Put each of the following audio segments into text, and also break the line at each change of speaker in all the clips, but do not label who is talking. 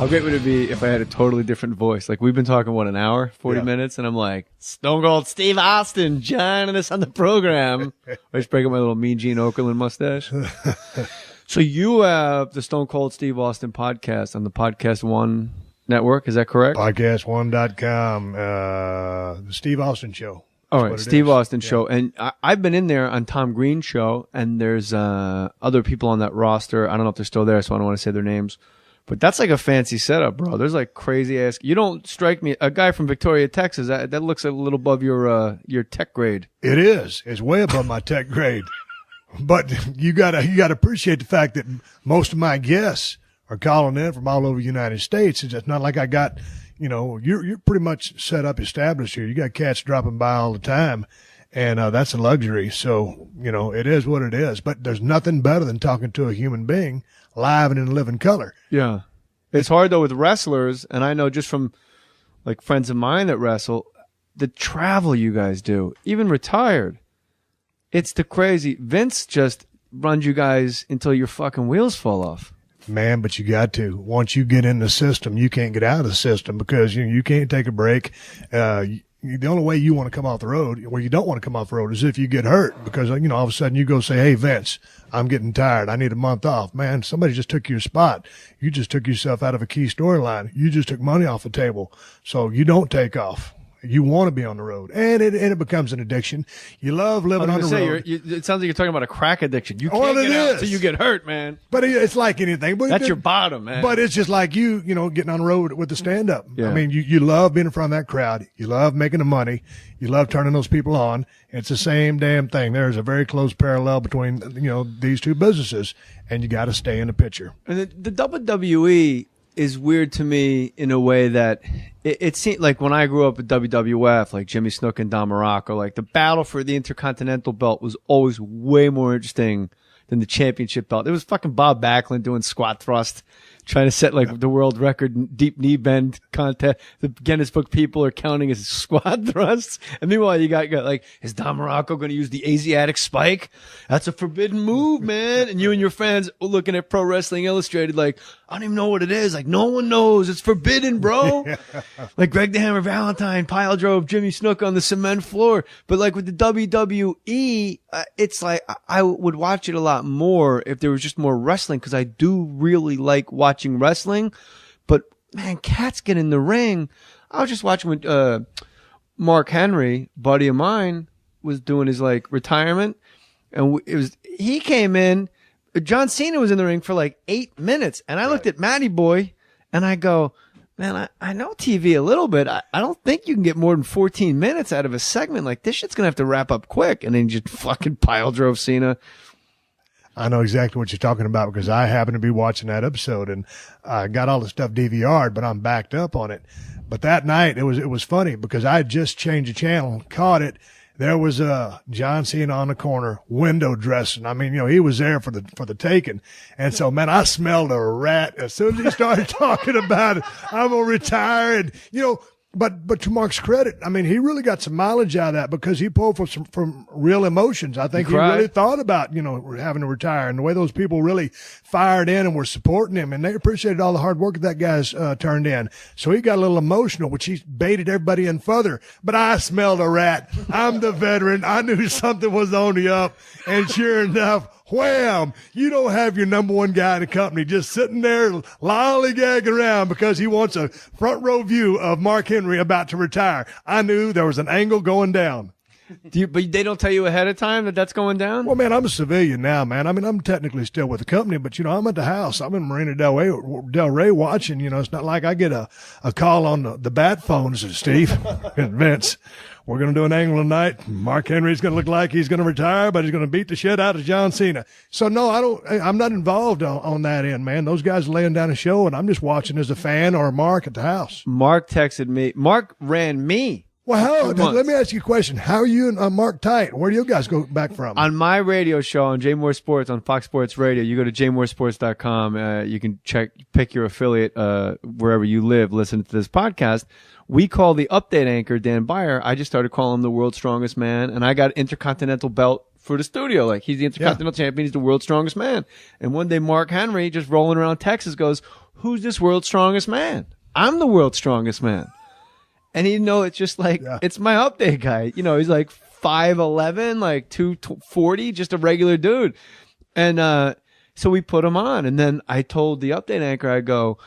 How great would it be if I had a totally different voice? Like, we've been talking, what, an hour, 40 minutes? And I'm like, Stone Cold Steve Austin joining us on the program. I just break up my little Mean Gene Okerlund mustache. So you have the Stone Cold Steve Austin podcast on the Podcast One network. Is that correct?
Podcast1.com. The Steve Austin Show.
All right, Steve Austin Show. And I've been in there on Tom Green's show, and there's other people on that roster. I don't know if they're still there, so I don't want to say their names. But that's like a fancy setup, bro. There's like crazy ass. You don't strike me a guy from Victoria, Texas. That looks a little above your tech grade.
It is. It's way above my tech grade. But you gotta appreciate the fact that most of my guests are calling in from all over the United States. It's not like I got, you're pretty much set up, established here. You got cats dropping by all the time, and that's a luxury. So it is what it is. But there's nothing better than talking to a human being live and in living color.
Yeah. It's hard though with wrestlers, and I know just from like friends of mine that wrestle, the travel you guys do, even retired. It's the crazy. Vince just runs you guys until your fucking wheels fall off.
Man, but you got to. Once you get in the system, you can't get out of the system because you can't take a break. The only way you want to come off the road, or you don't want to come off the road, is if you get hurt because, all of a sudden you go say, hey, Vince, I'm getting tired. I need a month off. Man, somebody just took your spot. You just took yourself out of a key storyline. You just took money off the table. So you don't take off. You want to be on the road, and it becomes an addiction. You love living on the road.
It sounds like you're talking about a crack addiction. You can't get out until you get hurt, man.
But it's like anything.
That's your bottom, man.
But it's just like you getting on the road with the stand-up.
Yeah.
I mean, you love being in front of that crowd. You love making the money. You love turning those people on. It's the same damn thing. There's a very close parallel between these two businesses, and you got to stay in the picture.
And the WWE is weird to me in a way that it seemed like when I grew up at WWF, like Jimmy Snuka and Don Morocco, like the battle for the Intercontinental belt was always way more interesting than the championship belt. It was fucking Bob Backlund doing squat thrust, trying to set like the world record in deep knee bend contest. The Guinness Book people are counting as squat thrusts. And meanwhile, you got like, is Don Morocco going to use the Asiatic spike? That's a forbidden move, man. And you and your friends looking at Pro Wrestling Illustrated like, I don't even know what it is. Like, no one knows. It's forbidden, bro. Like Greg the Hammer Valentine pile drove Jimmy Snuka on the cement floor. But like with the WWE, it's like I would watch it a lot more if there was just more wrestling, because I do really like watching wrestling. But man, cats get in the ring. I was just watching when Mark Henry, buddy of mine, was doing his like retirement, and he came in. John Cena was in the ring for like 8 minutes, and I looked at Matty Boy, and I go, man, I know TV a little bit. I don't think you can get more than 14 minutes out of a segment. Like, this shit's going to have to wrap up quick. And then just fucking pile drove Cena.
I know exactly what you're talking about because I happen to be watching that episode, and I got all the stuff DVR'd, but I'm backed up on it. But that night, it was funny because I had just changed the channel, caught it. There was John Cena on the corner, window dressing. I mean, he was there for the taking. And so, man, I smelled a rat as soon as he started talking about it. I'm gonna retire, and But to Mark's credit, I mean, he really got some mileage out of that because he pulled from real emotions. I think he really thought about, having to retire, and the way those people really fired in and were supporting him, and they appreciated all the hard work that guy's turned in. So he got a little emotional, which he baited everybody in further. But I smelled a rat. I'm the veteran. I knew something was on the up, and sure enough, wham! You don't have your number one guy in the company just sitting there lollygagging around because he wants a front row view of Mark Henry about to retire. I knew there was an angle going down.
But they don't tell you ahead of time that that's going down?
Well, man, I'm a civilian now, man. I mean, I'm technically still with the company, but, I'm at the house. I'm in Marina Del Rey watching. It's not like I get a call on the bat phone. Says, Steve and Vince, we're going to do an angle tonight. Mark Henry's going to look like he's going to retire, but he's going to beat the shit out of John Cena. So, no, I'm not involved on that end, man. Those guys are laying down a show, and I'm just watching as a fan or Mark at the house.
Mark texted me. Mark ran me.
Well, let me ask you a question. How are you and Mark tight? Where do you guys go back from?
On my radio show on J Mohr Sports on Fox Sports Radio, you go to jmohrsports.com. You can pick your affiliate wherever you live, listen to this podcast. We call the update anchor Dan Beyer. I just started calling him the world's strongest man, and I got Intercontinental belt for the studio. Like, he's the Intercontinental Champion. He's the world's strongest man. And one day, Mark Henry, just rolling around Texas, goes, "Who's this world's strongest man?" "I'm the world's strongest man." And he it's just like, it's my update guy. You know, he's like 5'11", like 240, just a regular dude. And so we put him on. And then I told the update anchor, I go,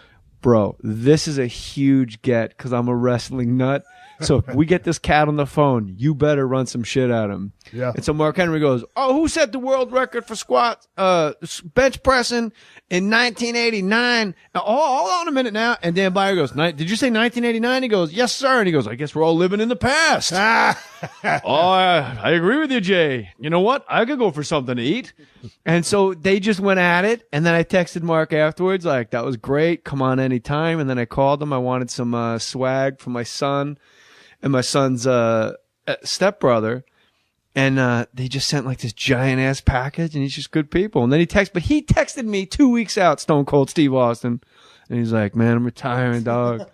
"Bro, this is a huge get because I'm a wrestling nut. So if we get this cat on the phone, you better run some shit at him."
Yeah.
And so Mark Henry goes, "Oh, who set the world record for squat, bench pressing in 1989? Oh, hold on a minute now." And Dan Byer goes, "Did you say 1989? He goes, "Yes, sir." And he goes, "I guess we're all living in the past." "Oh, I agree with you, Jay. You know what? I could go for something to eat." And so they just went at it. And then I texted Mark afterwards, like, "That was great. Come on anytime." And then I called him. I wanted some swag for my son and my son's stepbrother. And they just sent like this giant ass package, and he's just good people. And then he texted me 2 weeks out, Stone Cold Steve Austin. And he's like, "Man, I'm retiring, dog.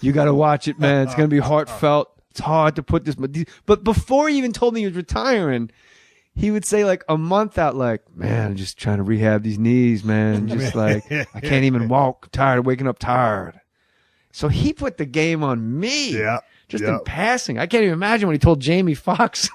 You got to watch it, man. It's going to be heartfelt. It's hard to put this." But before he even told me he was retiring, he would say like a month out, like, "Man, I'm just trying to rehab these knees, man. Just like, I can't even walk. I'm tired of waking up tired." So he put the game on me.
Yeah.
Just in passing. I can't even imagine when he told Jamie Foxx.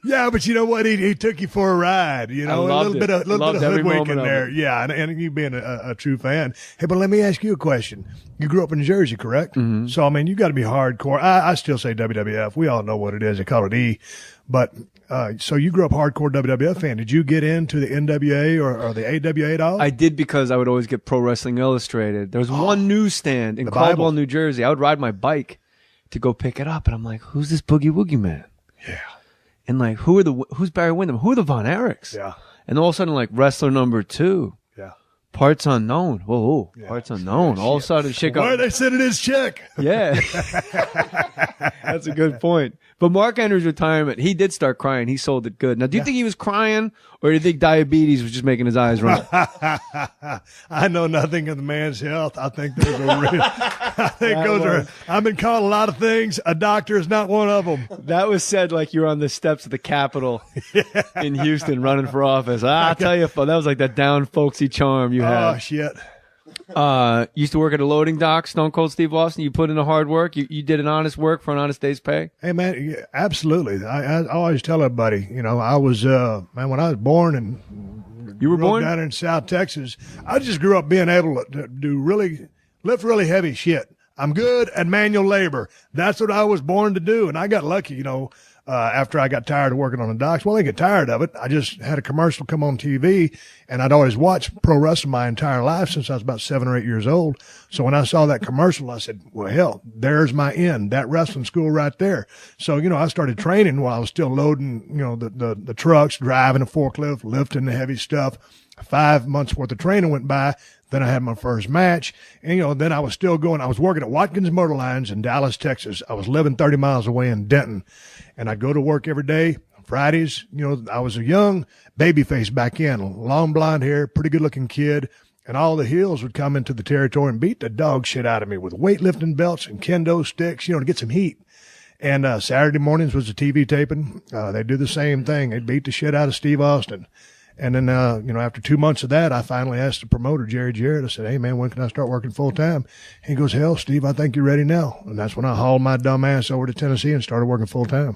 Yeah, but you know what? He took you for a ride. You know, a little bit of hoodwink in there. Yeah, and you being a true fan. Hey, but let me ask you a question. You grew up in Jersey, correct? Mm-hmm. So I mean, you got to be hardcore. I still say WWF. We all know what it is. They call it E. But so you grew up hardcore WWF fan. Did you get into the NWA or the AWA at all?
I did, because I would always get Pro Wrestling Illustrated. There was one newsstand in Caldwell, New Jersey. I would ride my bike to go pick it up, and I'm like, "Who's this Boogie Woogie man?"
Yeah.
And like, who's Barry Windham? Who are the Von Erichs?
Yeah.
And all of a sudden, like, wrestler number 2.
Yeah.
Parts unknown. Whoa. Yeah. Parts unknown. Yeah, all of a sudden, shit got...
Why are they sending his check?
Yeah. That's a good point. But Mark Henry's retirement, he did start crying. He sold it good. Now, do you think he was crying, or do you think diabetes was just making his eyes run?
I know nothing of the man's health. I think those are real. I've been called a lot of things. A doctor is not one of them.
That was said like you were on the steps of the Capitol in Houston running for office. I'll tell you, that was like that down folksy charm you had.
Oh, shit.
Used to work at a loading dock, Stone Cold Steve Austin. You put in the hard work. You did an honest work for an honest day's pay.
Hey, man, absolutely. I always tell everybody, you know, I was, man, when I was born and
you were born
down in South Texas, I just grew up being able to lift really heavy shit. I'm good at manual labor. That's what I was born to do. And I got lucky, you know, after I got tired of working on the docks. Well, I didn't get tired of it. I just had a commercial come on TV, and I'd always watched pro wrestling my entire life since I was about 7 or 8 years old. So when I saw that commercial, I said, well, hell, there's my end, that wrestling school right there. So, you know, I started training while I was still loading, you know, the trucks, driving a forklift, lifting the heavy stuff. 5 months worth of training went by. Then I had my first match, and, you know, then I was still going. I was working at Watkins Motor Lines in Dallas, Texas. I was living 30 miles away in Denton, and I'd go to work every day. Fridays, you know, I was a young baby face back in, long blonde hair, pretty good looking kid, and all the heels would come into the territory and beat the dog shit out of me with weightlifting belts and kendo sticks, you know, to get some heat. And Saturday mornings was a TV taping. They'd do the same thing. They'd beat the shit out of Steve Austin. And then, you know, after 2 months of that, I finally asked the promoter, Jerry Jarrett, I said, hey, man, when can I start working full time? He goes, hell, Steve, I think you're ready now. And that's when I hauled my dumb ass over to Tennessee and started working full time.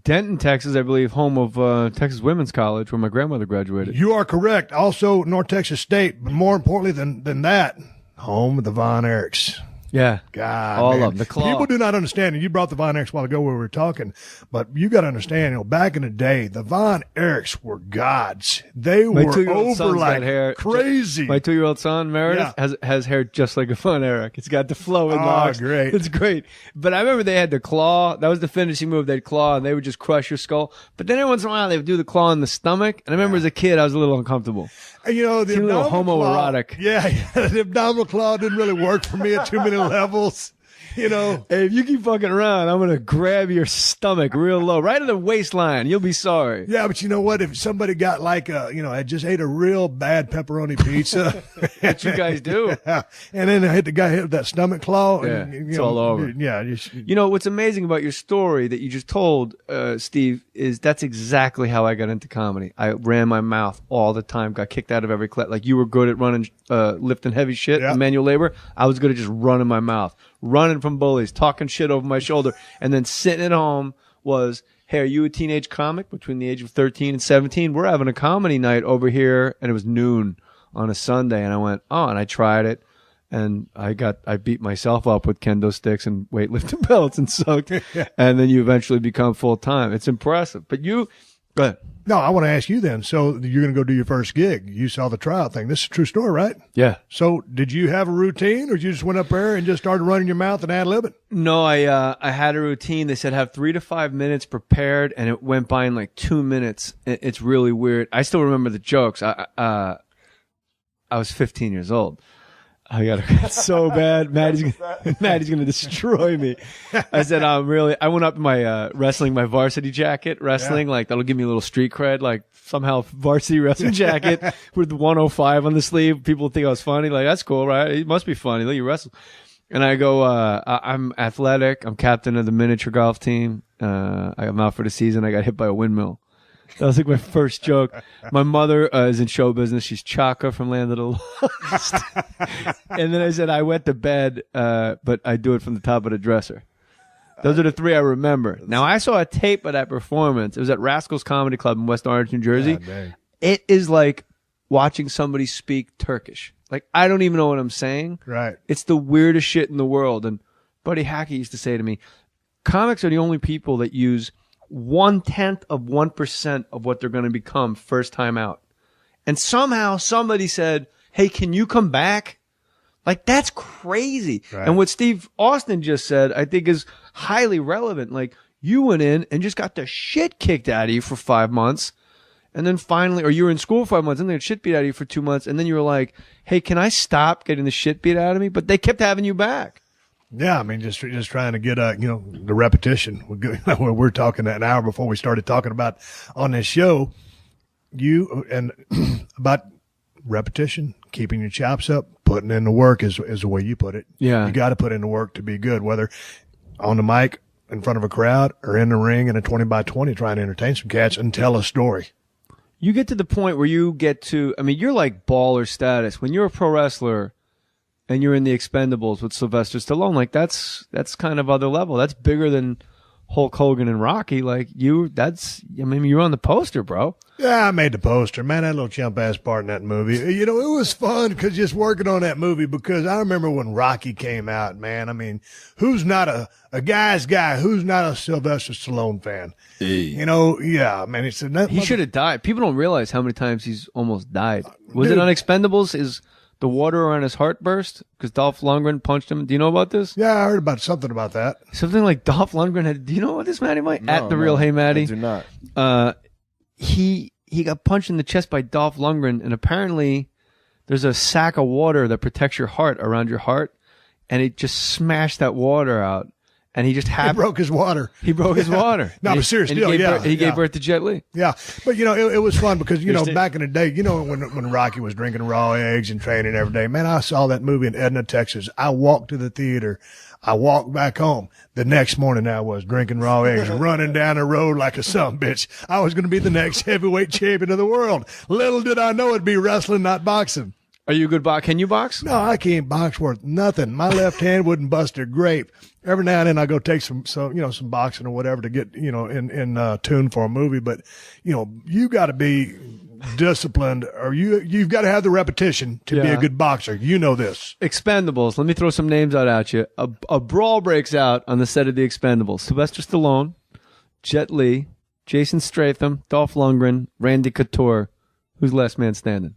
Denton, Texas, I believe, home of Texas Women's College, where my grandmother graduated.
You are correct. Also, North Texas State, but more importantly than that, home of the Von Erichs.
Yeah.
God,
all
man.
of them. The claw.
People do not understand, and you brought the Von Erichs a while ago where we were talking, but you got to understand, you know, back in the day, the Von Erichs were gods. They were over like hair, crazy.
My 2-year-old son, Meredith, has hair just like a Von Erich. It's got the flowing locks.
Great.
It's great. But I remember they had the claw. That was the finishing move. They'd claw, and they would just crush your skull. But then every once in a while, they would do the claw in the stomach. And I remember as a kid, I was a little uncomfortable.
And, you know, the
abdominal
homoerotic.
Claw,
yeah, the abdominal claw didn't really work for me at too many levels. You know,
Hey, if you keep fucking around, I'm gonna grab your stomach real low, right at the waistline. You'll be sorry.
yeah, but you know what? If somebody got like I just ate a real bad pepperoni pizza,
What you guys do?
and then I hit the guy hit with that stomach claw.
Yeah,
and,
it's all over.
Yeah,
You know what's amazing about your story that you just told, Steve, is that's exactly how I got into comedy. I ran my mouth all the time, got kicked out of every class. Like you were good at running, lifting heavy shit,
Yeah.
manual labor. I was good at just running my mouth, running from bullies, talking shit over my shoulder, and then sitting at home was, hey, are you a teenage comic between the age of 13 and 17? We're having a comedy night over here, and it was noon on a Sunday, and I went, oh, and I tried it. And I beat myself up with kendo sticks and weightlifting belts and sucked. And then you eventually become full time. It's impressive. But go ahead.
No, I want to ask you then. So you're going to go do your first gig. You saw the tryout thing. This is a true story, right?
Yeah.
So did you have a routine, or you just went up there and just started running your mouth and ad-libbing?
No, I had a routine. They said have 3 to 5 minutes prepared, and it went by in like 2 minutes. It's really weird. I still remember the jokes. I was 15 years old. I got it so bad. Maddie's gonna destroy me. I said, I went up in my my varsity jacket, like that'll give me a little street cred, like somehow varsity wrestling jacket with the 105 on the sleeve. People think I was funny. Like, that's cool, right? It must be funny. Let you wrestle. And I go, I'm athletic. I'm captain of the miniature golf team. I'm out for the season. I got hit by a windmill. That was like my first joke. My mother is in show business. She's Chaka from Land of the Lost. And then I said I went to bed, but I do it from the top of the dresser. Those are the 3 I remember. Now, I saw a tape of that performance. It was at Rascals Comedy Club in West Orange, New Jersey. It is like watching somebody speak Turkish. Like, I don't even know what I'm saying.
Right.
It's the weirdest shit in the world. And Buddy Hackey used to say to me, comics are the only people that use 0.1% of what they're going to become first time out. And somehow somebody said, hey, can you come back? Like, that's crazy. Right. And what Steve Austin just said, I think is highly relevant. Like, you went in and just got the shit kicked out of you for 5 months. And then finally, or you were in school 5 months and they got shit beat out of you for 2 months. And then you were like, hey, can I stop getting the shit beat out of me? But they kept having you back.
Yeah, I mean, just trying to get the repetition. We're talking an hour before we started talking about on this show, about repetition, keeping your chops up, putting in the work is the way you put it.
Yeah,
you got to put in the work to be good, whether on the mic in front of a crowd or in the ring in a 20x20 trying to entertain some cats and tell a story.
You get to the point where you get to, I mean, you're like baller status when you're a pro wrestler. And you're in the Expendables with Sylvester Stallone. Like, that's kind of other level. That's bigger than Hulk Hogan and Rocky. Like, you're on the poster, bro.
Yeah, I made the poster. Man, that little chump ass part in that movie. It was fun because just working on that movie, because I remember when Rocky came out, man. I mean, who's not a guy's guy? Who's not a Sylvester Stallone fan? Hey. Yeah, man. He
should have died. People don't realize how many times he's almost died. Was it on Expendables? The water around his heart burst because Dolph Lundgren punched him. Do you know about this?
Yeah, I heard something about that.
Something like Dolph Lundgren had. Do you know what this, Matty? Real Hey Matty.
I do not.
He got punched in the chest by Dolph Lundgren, and apparently there's a sack of water that protects your heart around your heart, and it just smashed that water out. And he just
He broke his water.
He broke his water.
No, but seriously,
he gave birth to Jet Li.
Yeah, but it was fun because back in the day, when Rocky was drinking raw eggs and training every day, man, I saw that movie in Edna, Texas. I walked to the theater. I walked back home. The next morning I was drinking raw eggs, running down the road like a sumbitch. I was going to be the next heavyweight champion of the world. Little did I know it'd be wrestling, not boxing.
Are you a good boxer? Can you box?
No, I can't box worth nothing. My left hand wouldn't bust a grape. Every now and then I go take some boxing or whatever to get, in tune for a movie. But, you got to be disciplined, or you've got to have the repetition to be a good boxer. You know this.
Expendables. Let me throw some names out at you. A brawl breaks out on the set of the Expendables. Sylvester Stallone, Jet Li, Jason Statham, Dolph Lundgren, Randy Couture. Who's last man standing?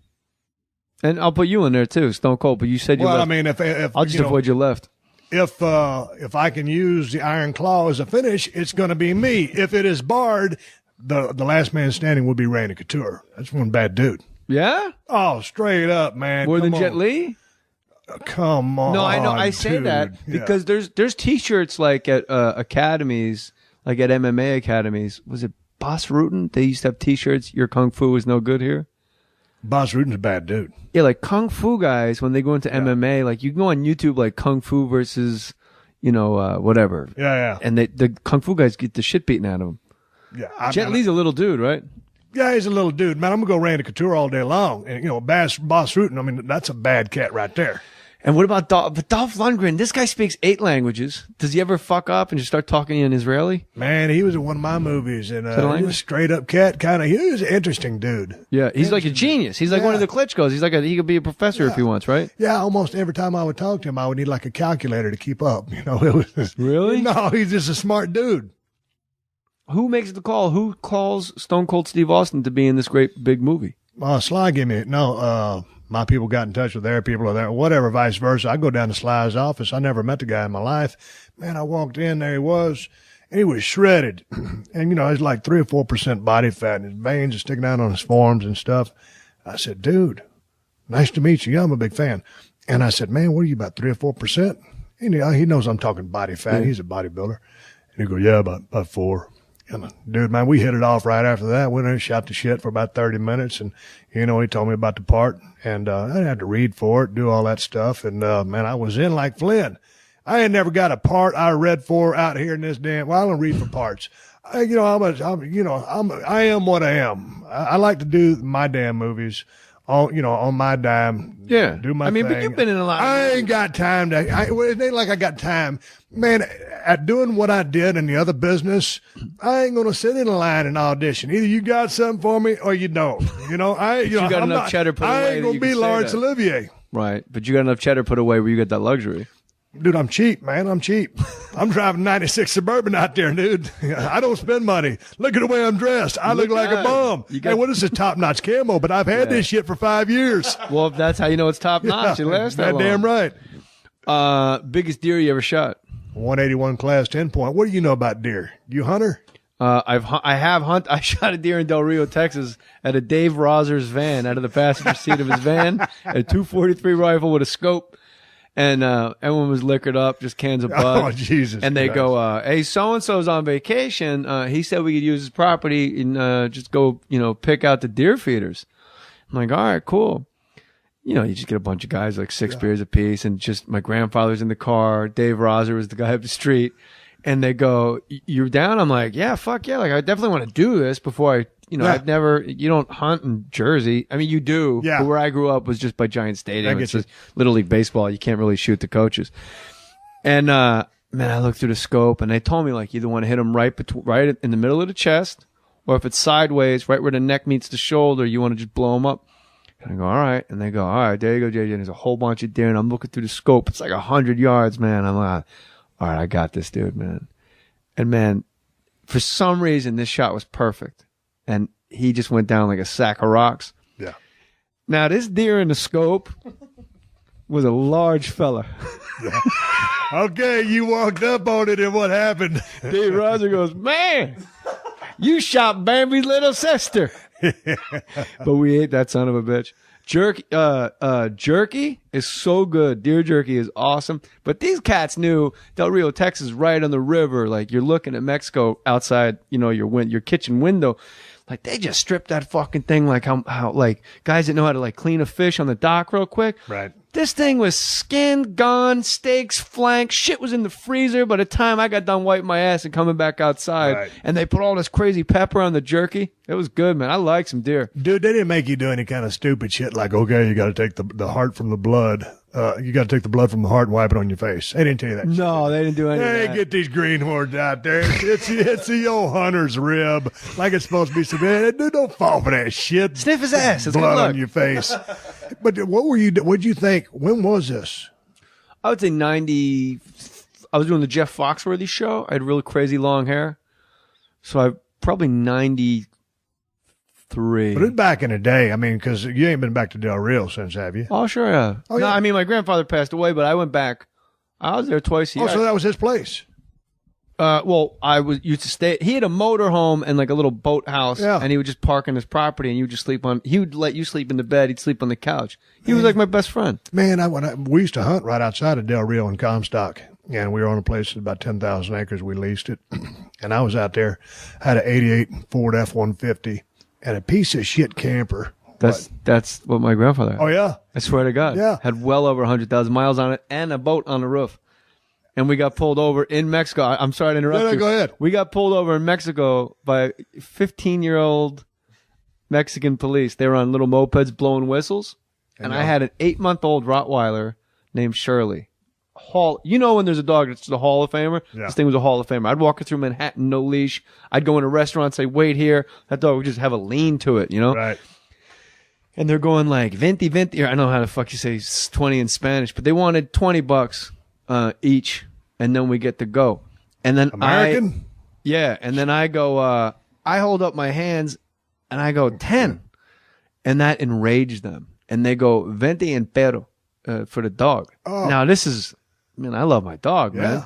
And I'll put you in there too, Stone Cold. But you said you left.
I mean, if
I'll just avoid your left.
If I can use the Iron Claw as a finish, it's going to be me. If it is barred, the last man standing would be Randy Couture. That's one bad dude.
Yeah?
Oh, straight up, man.
More than Jet Li?
Come on.
No, I know. I say
dude.
that because there's T-shirts like at academies, like at MMA academies. Was it Boss Rutan? They used to have T-shirts. Your kung fu is no good here.
Boss Rutan's a bad dude.
Yeah, like kung fu guys when they go into MMA, like you can go on YouTube like kung fu versus, whatever.
Yeah.
And the kung fu guys get the shit beaten out of them.
Yeah.
Jet Li's a little dude, right?
Yeah, he's a little dude. Man, I'm going to go Randy Couture all day long. And, Boss Rutan, I mean, that's a bad cat right there.
And what about Dolph Lundgren? This guy speaks 8 languages. Does he ever fuck up and just start talking in Israeli?
Man, he was in one of my movies. And he was a straight up cat kind of. He was an interesting dude.
Yeah, he's like a genius. He's like one of the Klitschko's. He's like he could be a professor if he wants, right?
Yeah, almost every time I would talk to him, I would need like a calculator to keep up. It was just,
really?
No, he's just a smart dude.
Who makes the call? Who calls Stone Cold Steve Austin to be in this great big movie?
Sly gave me my people got in touch with their people or their whatever, vice versa. I go down to Sly's office. I never met the guy in my life. Man, I walked in, there he was, and he was shredded. And, he's like 3 or 4% body fat, and his veins are sticking out on his forearms and stuff. I said, dude, nice to meet you. Yeah, I'm a big fan. And I said, man, what are you, about 3 or 4%? And he knows I'm talking body fat. He's a bodybuilder. And he goes, yeah, about 4. And dude, man, we hit it off right after that. Went in and shot the shit for about 30 minutes. And, he told me about the part. And I had to read for it, do all that stuff. And, man, I was in like Flynn. I ain't never got a part I read for out here in this damn. Well, I don't read for parts. I am what I am. I like to do my damn movies. On my dime.
Yeah.
Do my thing.
But you've been in a lot.
I ain't got time to, it ain't like I got time. Man, at doing what I did in the other business, I ain't going to sit in a line and audition. Either you got something for me or you don't. You got
enough cheddar put away.
I ain't going to be Laurence Olivier.
Right. But you got enough cheddar put away where you get that luxury.
Dude, I'm cheap, man. I'm cheap. I'm driving 96 Suburban out there, dude. I don't spend money. Look at the way I'm dressed. I look like a bum. Hey, what is this top-notch camo? But I've had this shit for 5 years.
Well, if that's how you know it's top-notch, it lasts that long.
Damn right.
Biggest deer you ever shot?
181 class 10 point. What do you know about deer? You hunter?
I have hunted. I shot a deer in Del Rio, Texas, at a Dave Roser's van, out of the passenger seat of his van, a .243 rifle with a scope. And everyone was liquored up, just cans of bud.
Oh, Jesus.
And they go, hey, so-and-so's on vacation. He said we could use his property and just go, pick out the deer feeders. I'm like, all right, cool. You just get a bunch of guys, like 6 beers apiece, and just my grandfather's in the car. Dave Roser was the guy up the street. And they go, you're down? I'm like, yeah, fuck yeah. Like, I definitely want to do this before you don't hunt in Jersey. I mean, you do.
Yeah.
But where I grew up was just by Giant Stadium. It's just Little League Baseball. You can't really shoot the coaches. And, man, I looked through the scope and they told me, like, you either want to hit them right in the middle of the chest, or if it's sideways, right where the neck meets the shoulder, you want to just blow them up. And I go, all right. And they go, all right, there you go, JJ. And there's a whole bunch of deer. And I'm looking through the scope. It's like 100 yards, man. I'm like, all right, I got this, dude, man. And, man, for some reason, this shot was perfect. And he just went down like a sack of rocks.
Yeah.
Now, this deer in the scope was a large fella.
Yeah. Okay, you walked up on it, and what happened?
Dave Roser goes, man, you shot Bambi's little sister. But we ate that son of a bitch. Jerky is so good. Deer jerky is awesome. But these cats knew Del Rio, Texas, right on the river. Like, you're looking at Mexico outside, your kitchen window. Like, they just stripped that fucking thing like how like guys that know how to like clean a fish on the dock real quick.
Right.
This thing was skinned, gone, steaks, flanks, shit was in the freezer by the time I got done wiping my ass and coming back outside. Right. And they put all this crazy pepper on the jerky. It was good, man. I like some deer.
Dude, they didn't make you do any kind of stupid shit like, okay, you got to take the heart from the blood. You got to take the blood from the heart and wipe it on your face. They didn't tell you that.
No, they didn't do any of that.
Hey, get these greenhorns out there. It's the old hunter's rib. Like it's supposed to be some. Dude, don't fall for that shit.
Sniff his ass. It's
blood on your face. But what'd you think? When was this?
I would say 90. I was doing the Jeff Foxworthy show. I had really crazy long hair. So I probably 93.
But it's back in the day. I mean, because you ain't been back to Del Rio since, have you?
Oh, sure, yeah. Oh, yeah. No, I mean, my grandfather passed away, but I went back. I was there twice a year.
Oh, so that was his place.
Well, I used to stay. He had a motorhome and like a little boathouse,
Yeah.
and he would just park on his property, and you would just sleep on. He would let you sleep in the bed. He'd sleep on the couch. He was like my best friend.
Man, we used to hunt right outside of Del Rio in Comstock, and we were on a place that's about 10,000 acres. We leased it, and I was out there, had an '88 Ford F-150 and a piece of shit camper.
That's what my grandfather had.
Oh yeah,
I swear to God.
Yeah.
Had well over 100,000 miles on it and a boat on the roof. And we got pulled over in Mexico. I'm sorry to interrupt you.
Go ahead.
We got pulled over in Mexico by 15-year-old Mexican police. They were on little mopeds blowing whistles. And I had an 8-month-old Rottweiler named Shirley. You know when there's a dog that's the Hall of Famer?
Yeah.
This thing was a Hall of Famer. I'd walk her through Manhattan, no leash. I'd go in a restaurant, say, wait here. That dog would just have a lean to it, you know?
Right.
And they're going like, 20, 20. Or I know how the fuck you say 20 in Spanish, but they wanted $20 each, and then we get to go. And then
American?
and then I go, I hold up my hands, and I go, 10. And that enraged them. And they go, 20 en perro, for the dog.
Oh.
Now, this is, I love my dog, man.
Yeah.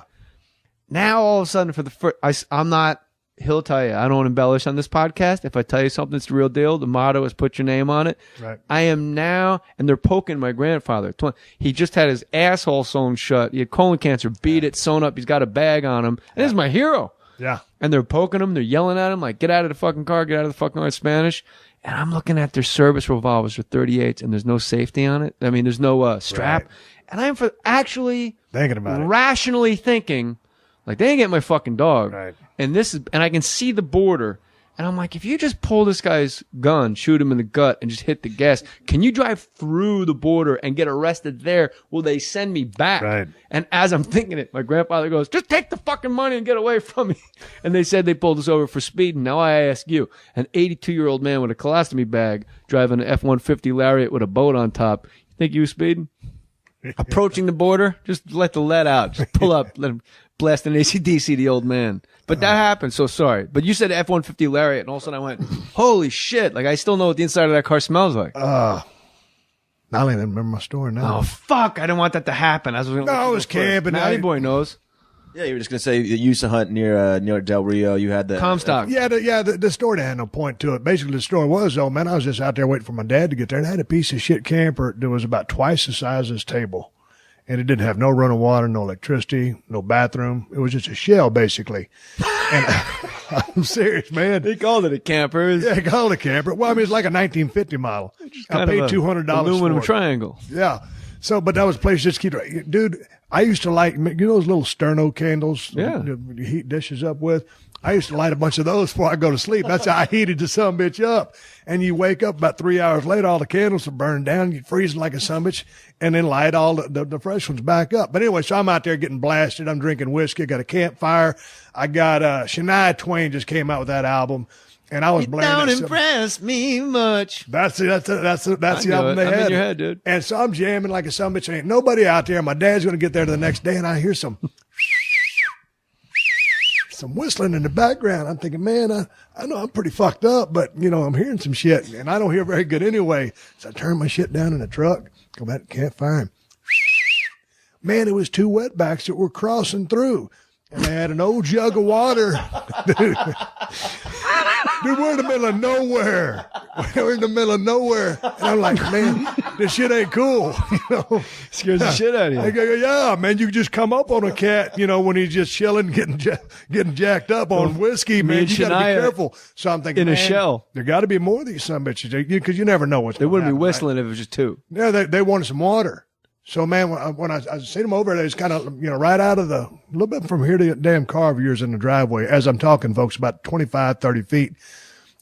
Now, all of a sudden, for the first, I'm not, he'll tell you, I don't embellish on this podcast. If I tell you something, it's the real deal. The motto is put your name on it.
Right.
I am now, and they're poking my grandfather. He just had his asshole sewn shut. He had colon cancer, beat it, sewn up. He's got a bag on him. And this is my hero.
Yeah.
And they're poking him. They're yelling at him like, get out of the fucking car, get out of the fucking car in Spanish. And I'm looking at their service revolvers for 38s, and there's no safety on it. I mean, there's no strap.
Right.
And I'm actually
Thinking about it.
rationally thinking, like, they ain't get my fucking dog.
Right.
And I can see the border. And I'm like, if you just pull this guy's gun, shoot him in the gut, and just hit the gas, can you drive through the border and get arrested there? Will they send me back?
Right.
And as I'm thinking it, my grandfather goes, just take the fucking money and get away from me. And they said they pulled us over for speeding. Now I ask you, an 82-year-old man with a colostomy bag driving an F-150 Lariat with a boat on top, you think you was speeding? Approaching the border, just let the lead out. Just pull up, let him blast an AC/DC, the old man. But that happened, so sorry. But you said F-150 Lariat, and all of a sudden I went, holy shit. Like, I still know what the inside of that car smells like.
I don't even remember my story now.
Oh, fuck. I didn't want that to happen. I
was camping.
Matty Boy knows.
Yeah, you were just gonna say you used to hunt near Del Rio. You had the
Comstock.
The story had no point to it. Basically, the story was, though, man, I was just out there waiting for my dad to get there, and I had a piece of shit camper that was about twice the size of this table. And it didn't have no running water, no electricity, no bathroom. It was just a shell, basically. And I'm serious, man.
He called it a camper.
Yeah, he called it a camper. Well, I mean, it's like a 1950 model. I paid $200
aluminum
for it.
triangle.
Yeah. So, but that was a place just to keep, dude, I used to light, you know those little sterno candles?
Yeah.
You heat dishes up with? I used to light a bunch of those before I go to sleep. That's how I heated the sumbitch up. And you wake up about 3 hours later, all the candles are burned down. You freeze like a sumbitch and then light all the fresh ones back up. But anyway, so I'm out there getting blasted. I'm drinking whiskey. I got a campfire. I got, Shania Twain just came out with that album. And I was blaring
Don't
that
impress me much.
That's the album they
I'm
had.
in your head, dude.
And so I'm jamming like a sumbitch. Ain't nobody out there. My dad's going to get there the next day, and I hear some whistling in the background. I'm thinking, man, I know I'm pretty fucked up, but, you know, I'm hearing some shit, and I don't hear very good anyway. So I turn my shit down in the truck, go back to the campfire, and man, it was two wetbacks that were crossing through. And they had an old jug of water. Dude, we're in the middle of nowhere. We're in the middle of nowhere. And I'm like, man, this shit ain't cool. You know?
Scares the shit out of you.
I go, yeah, man, you just come up on a cat, you know, when he's just chilling, getting jacked up on whiskey, man. You got to be careful. So I'm thinking,
in a shell.
There got to be more of these sumbitches because you never know what's
They
going to happen.
wouldn't be whistling if it was just two.
Yeah, they wanted some water. So, man, when I seen them over there, it's kind of, you know, right out of a little bit from here to the damn car of yours in the driveway. As I'm talking, folks, about 25, 30 feet.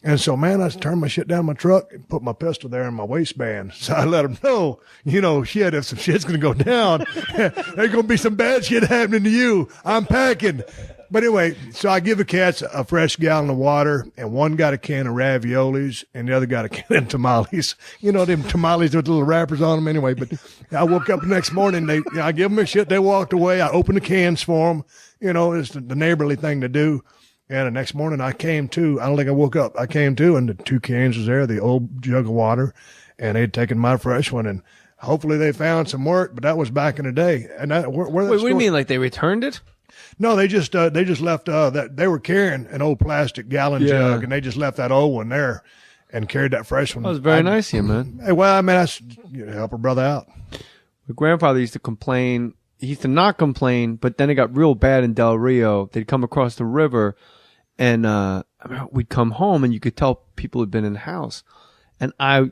And so, man, I turned my shit down my truck and put my pistol there in my waistband. So I let them know, you know, shit, if some shit's going to go down, there's going to be some bad shit happening to you. I'm packing. But anyway, so I give the cats a fresh gallon of water, and one got a can of raviolis, and the other got a can of tamales. You know, them tamales with little wrappers on them anyway. But I woke up the next morning, I give them their shit, they walked away. I opened the cans for them. You know, it's the neighborly thing to do. And the next morning I came to, I don't think I woke up. I came to, and the two cans was there, the old jug of water, and they'd taken my fresh one, and hopefully they found some work, but that was back in the day. And that,
Wait, what do you mean? Like they returned it?
No, they just left that they were carrying an old plastic gallon jug, and they just left that old one there and carried that fresh one.
That was very nice of you, man.
Hey, well, I mean, that's help a brother out.
My grandfather used to complain. He used to not complain, but then it got real bad in Del Rio. They'd come across the river, and we'd come home, and you could tell people had been in the house. And I,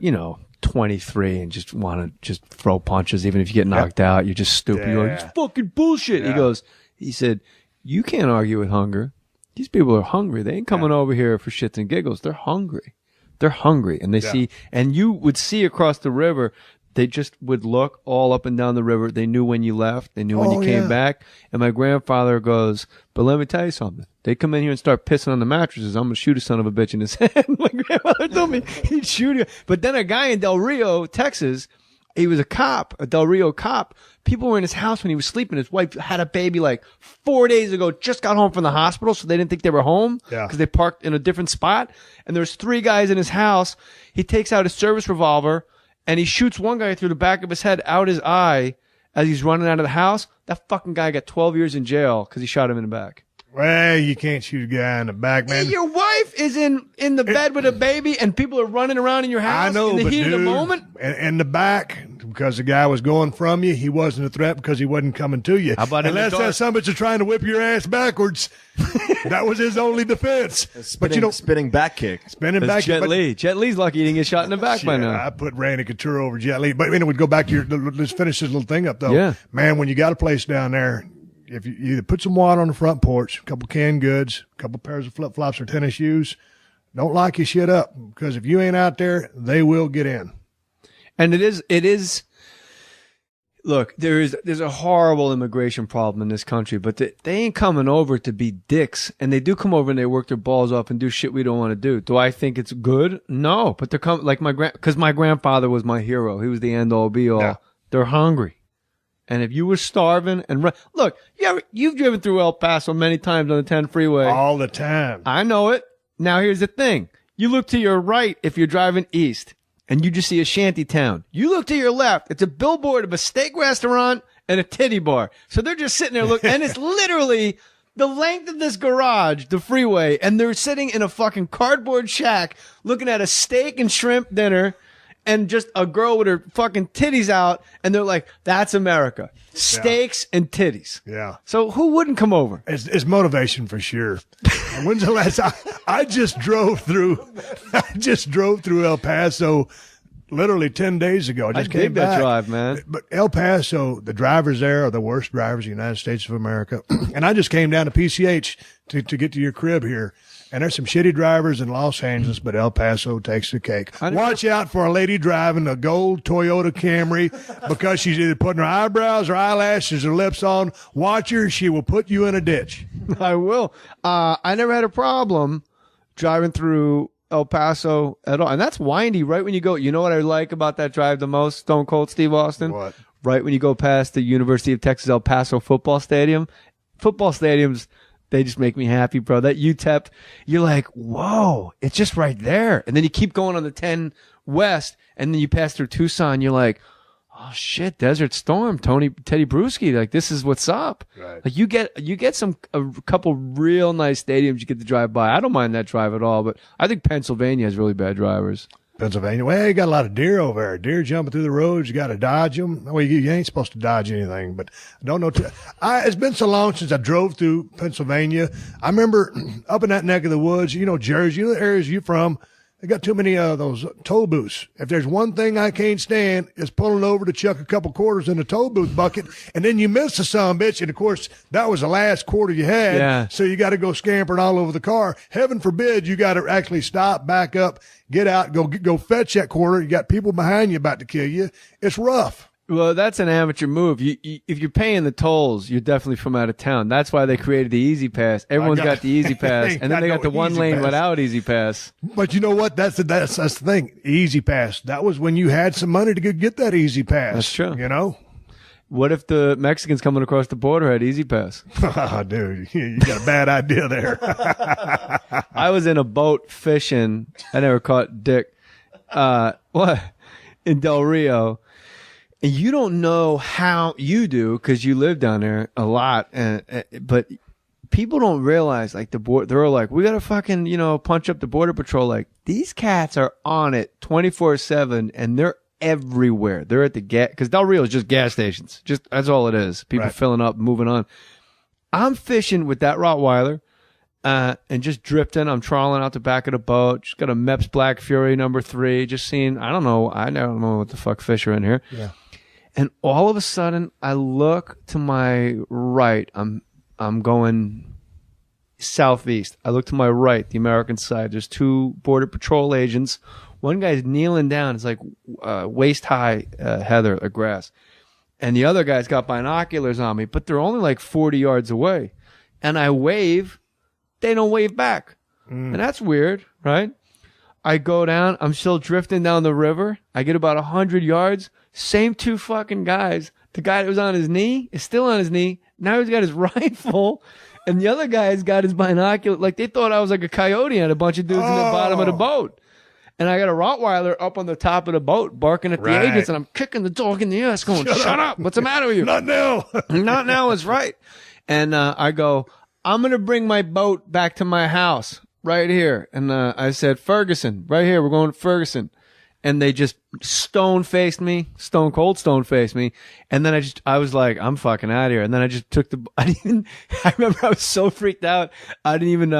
23 and just want to just throw punches, even if you get knocked out. You're just stupid. You're like, it's fucking bullshit.
Yeah.
He said, you can't argue with hunger. These people are hungry. They ain't coming over here for shits and giggles. They're hungry. They're hungry. And they see, and you would see across the river, they just would look all up and down the river. They knew when you left. They knew when you came back. And my grandfather goes, but let me tell you something. They come in here and start pissing on the mattresses. I'm going to shoot a son of a bitch in his head. My grandfather told me he'd shoot you. But then a guy in Del Rio, Texas, he was a cop, a Del Rio cop. People were in his house when he was sleeping. His wife had a baby like 4 days ago, just got home from the hospital, so they didn't think they were home because they parked in a different spot. And there's 3 guys in his house. He takes out his service revolver, and he shoots one guy through the back of his head, out his eye, as he's running out of the house. That fucking guy got 12 years in jail because he shot him in the back.
Well, you can't shoot a guy in the back, man.
Your wife is in the bed with a baby, and people are running around in your house.
I know,
in the
but
heat
dude,
of the moment.
In the back, because the guy was going from you, he wasn't a threat because he wasn't coming to you.
How about
unless that somebody's trying to whip your ass backwards? That was his only defense.
Spinning back kick.
Spinning back kick.
Jet Li. Jet Li's lucky he didn't get shot in the back by now.
I put Randy Couture over Jet Li. But anyway, go back to let's finish this little thing up, though.
Yeah.
Man, when you got a place down there, if you either put some water on the front porch, a couple canned goods, a couple pairs of flip-flops or tennis shoes, don't lock your shit up, because if you ain't out there, they will get in.
And it is. Look, there's a horrible immigration problem in this country, but they ain't coming over to be dicks, and they do come over and they work their balls off and do shit we don't want to do. Do I think it's good? No, but they're coming like because my grandfather was my hero. He was the end all be all. Yeah. They're hungry. And if you were starving and look, you've driven through El Paso many times on the 10 freeway.
All the time.
I know it. Now here's the thing. You look to your right if you're driving east and you just see a shanty town. You look to your left. It's a billboard of a steak restaurant and a titty bar. So they're just sitting there looking, and it's literally the length of this garage, the freeway, and they're sitting in a fucking cardboard shack looking at a steak and shrimp dinner and just a girl with her fucking titties out, and they're like, that's America. Steaks and titties.
Yeah.
So who wouldn't come over?
It's motivation for sure. When's the last time? I just drove through El Paso literally 10 days ago. I just came back.
That drive, man.
But El Paso, the drivers there are the worst drivers in the United States of America. And I just came down to PCH to get to your crib here. And there's some shitty drivers in Los Angeles, but El Paso takes the cake. Watch out for a lady driving a gold Toyota Camry because she's either putting her eyebrows or eyelashes or lips on. Watch her. She will put you in a ditch.
I will. I never had a problem driving through El Paso at all. And that's windy right when you go. You know what I like about that drive the most, Stone Cold Steve Austin?
What?
Right when you go past the University of Texas El Paso football stadium. Football stadiums, they just make me happy, bro. That UTEP, you're like, whoa, it's just right there. And then you keep going on the 10 West, and then you pass through Tucson. You're like, oh shit, Desert Storm, Teddy Bruschi. Like, this is what's up.
Right.
Like, you get a couple real nice stadiums you get to drive by. I don't mind that drive at all, but I think Pennsylvania has really bad drivers.
Pennsylvania. Well, you got a lot of deer over there. Deer jumping through the roads. You got to dodge them. Well, you ain't supposed to dodge anything, but I don't know. It's been so long since I drove through Pennsylvania. I remember up in that neck of the woods, Jersey, the areas you're from, they got too many of those toll booths. If there's one thing I can't stand, it's pulling over to chuck a couple quarters in the toll booth bucket, and then you miss the son of a bitch. And of course, that was the last quarter you had.
Yeah.
So you got to go scampering all over the car. Heaven forbid you got to actually stop, back up, get out, go fetch that quarter. You got people behind you about to kill you. It's rough.
Well, that's an amateur move. If you're paying the tolls, you're definitely from out of town. That's why they created the Easy Pass. Everyone's got the Easy Pass, and then they got the one lane without Easy Pass.
But you know what? That's the thing. Easy Pass. That was when you had some money to get that Easy Pass.
That's true.
You know?
What if the Mexicans coming across the border had Easy Pass?
Oh, dude, you got a bad idea there.
I was in a boat fishing. I never caught dick. What? In Del Rio. And you don't know how you do because you live down there a lot, but people don't realize like they're like, we gotta fucking punch up the border patrol. Like these cats are on it 24/7, and they're everywhere. They're at the gas because Del Rio is just gas stations. Just that's all it is. People filling up, moving on. I'm fishing with that Rottweiler. And just drifting. I'm trawling out the back of the boat. Just got a Mepps Black Fury number 3. Just seeing, I don't know what the fuck fish are in here.
Yeah.
And all of a sudden, I look to my right. I'm going southeast. I look to my right, the American side. There's 2 Border Patrol agents. One guy's kneeling down. It's like waist high heather or grass. And the other guy's got binoculars on me, but they're only like 40 yards away. And I wave. They don't wave back. And that's weird, right? I go down. I'm still drifting down the river. I get about 100 yards. Same 2 fucking guys. The guy that was on his knee is still on his knee. Now he's got his rifle. And the other guy's got his binocular. Like they thought I was like a coyote and a bunch of dudes in the bottom of the boat. And I got a Rottweiler up on the top of the boat barking at the agents. And I'm kicking the dog in the ass going, shut up. What's the matter with you?
Not now.
Not now is right. And I go, I'm going to bring my boat back to my house right here. And I said, Ferguson, right here. We're going to Ferguson. And they just stone cold stone faced me. And then I was like, I'm fucking out of here. And then I just took I remember I was so freaked out. I didn't even